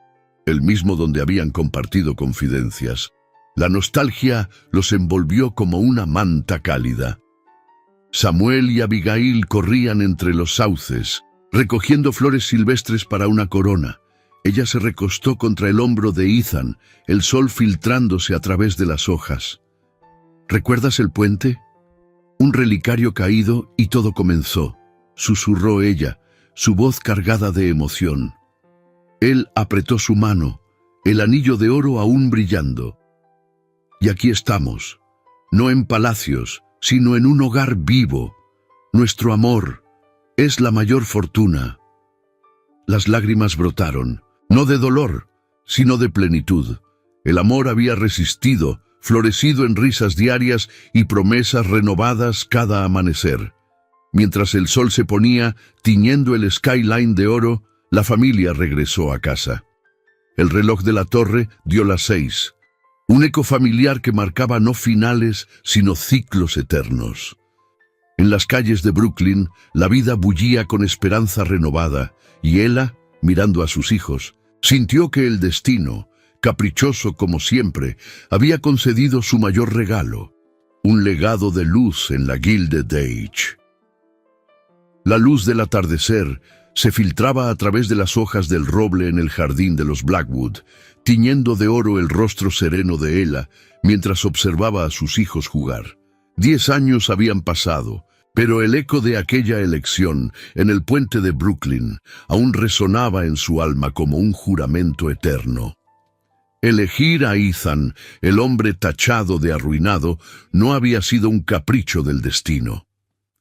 el mismo donde habían compartido confidencias, la nostalgia los envolvió como una manta cálida. Samuel y Abigail corrían entre los sauces, recogiendo flores silvestres para una corona. Ella se recostó contra el hombro de Ethan, el sol filtrándose a través de las hojas. «¿Recuerdas el puente? Un relicario caído y todo comenzó», susurró ella, su voz cargada de emoción. Él apretó su mano, el anillo de oro aún brillando. «Y aquí estamos, no en palacios, sino en un hogar vivo. Nuestro amor es la mayor fortuna». Las lágrimas brotaron, no de dolor, sino de plenitud. El amor había resistido, florecido en risas diarias y promesas renovadas cada amanecer. Mientras el sol se ponía, tiñendo el skyline de oro, la familia regresó a casa. El reloj de la torre dio las 6, un eco familiar que marcaba no finales, sino ciclos eternos. En las calles de Brooklyn, la vida bullía con esperanza renovada, y Ella, mirando a sus hijos, sintió que el destino, caprichoso como siempre, había concedido su mayor regalo, un legado de luz en la Gilded Age. La luz del atardecer se filtraba a través de las hojas del roble en el jardín de los Blackwood, tiñendo de oro el rostro sereno de Ella mientras observaba a sus hijos jugar. 10 años habían pasado, pero el eco de aquella elección en el puente de Brooklyn aún resonaba en su alma como un juramento eterno. Elegir a Ethan, el hombre tachado de arruinado, no había sido un capricho del destino.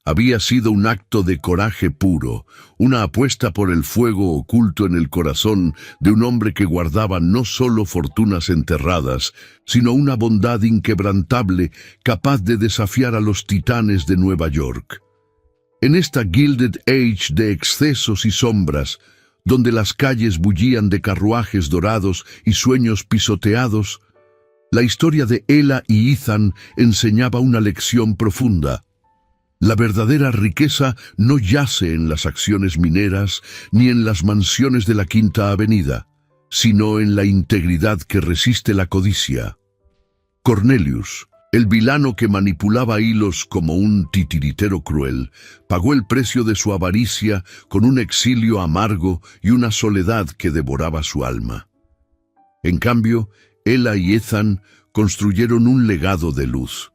Había sido un acto de coraje puro, una apuesta por el fuego oculto en el corazón de un hombre que guardaba no solo fortunas enterradas, sino una bondad inquebrantable capaz de desafiar a los titanes de Nueva York. En esta Gilded Age de excesos y sombras, donde las calles bullían de carruajes dorados y sueños pisoteados, la historia de Ella y Ethan enseñaba una lección profunda. La verdadera riqueza no yace en las acciones mineras ni en las mansiones de la Quinta Avenida, sino en la integridad que resiste la codicia. Cornelius, el vilano que manipulaba hilos como un titiritero cruel, pagó el precio de su avaricia con un exilio amargo y una soledad que devoraba su alma. En cambio, Ella y Ethan construyeron un legado de luz.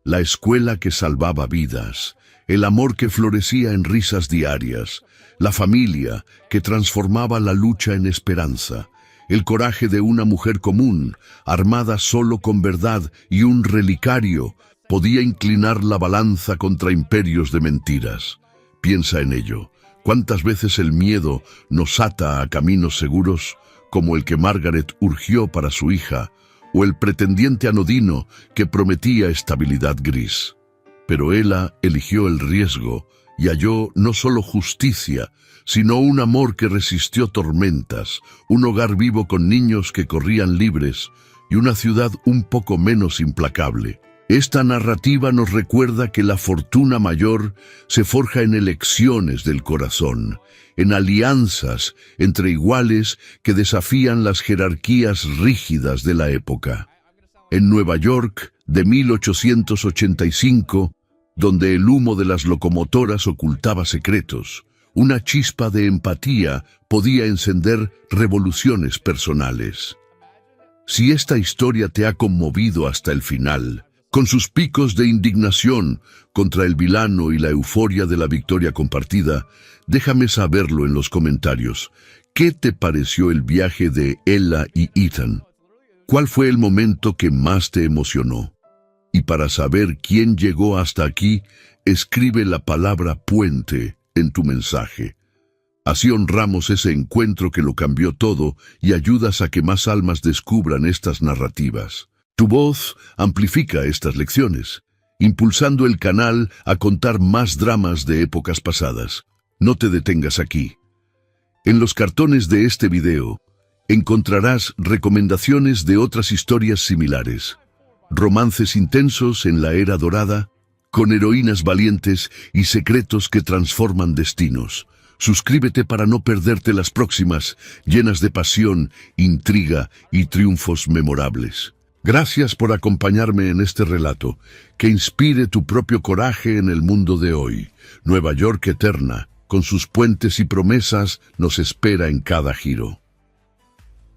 La escuela que salvaba vidas, el amor que florecía en risas diarias, la familia que transformaba la lucha en esperanza, el coraje de una mujer común, armada solo con verdad y un relicario, podía inclinar la balanza contra imperios de mentiras. Piensa en ello. ¿Cuántas veces el miedo nos ata a caminos seguros, como el que Margaret urgió para su hija, o el pretendiente anodino que prometía estabilidad gris? Pero Ella eligió el riesgo y halló no solo justicia, sino un amor que resistió tormentas, un hogar vivo con niños que corrían libres y una ciudad un poco menos implacable. Esta narrativa nos recuerda que la fortuna mayor se forja en elecciones del corazón, en alianzas entre iguales que desafían las jerarquías rígidas de la época. En Nueva York de 1885, donde el humo de las locomotoras ocultaba secretos, una chispa de empatía podía encender revoluciones personales. Si esta historia te ha conmovido hasta el final, con sus picos de indignación contra el vilano y la euforia de la victoria compartida, déjame saberlo en los comentarios. ¿Qué te pareció el viaje de Ella y Ethan? ¿Cuál fue el momento que más te emocionó? Y para saber quién llegó hasta aquí, escribe la palabra puente en tu mensaje. Así honramos ese encuentro que lo cambió todo y ayudas a que más almas descubran estas narrativas. Tu voz amplifica estas lecciones, impulsando el canal a contar más dramas de épocas pasadas. No te detengas aquí. En los cartones de este video encontrarás recomendaciones de otras historias similares. Romances intensos en la era dorada, con heroínas valientes y secretos que transforman destinos. Suscríbete para no perderte las próximas, llenas de pasión, intriga y triunfos memorables. Gracias por acompañarme en este relato, que inspire tu propio coraje en el mundo de hoy. Nueva York eterna, con sus puentes y promesas, nos espera en cada giro.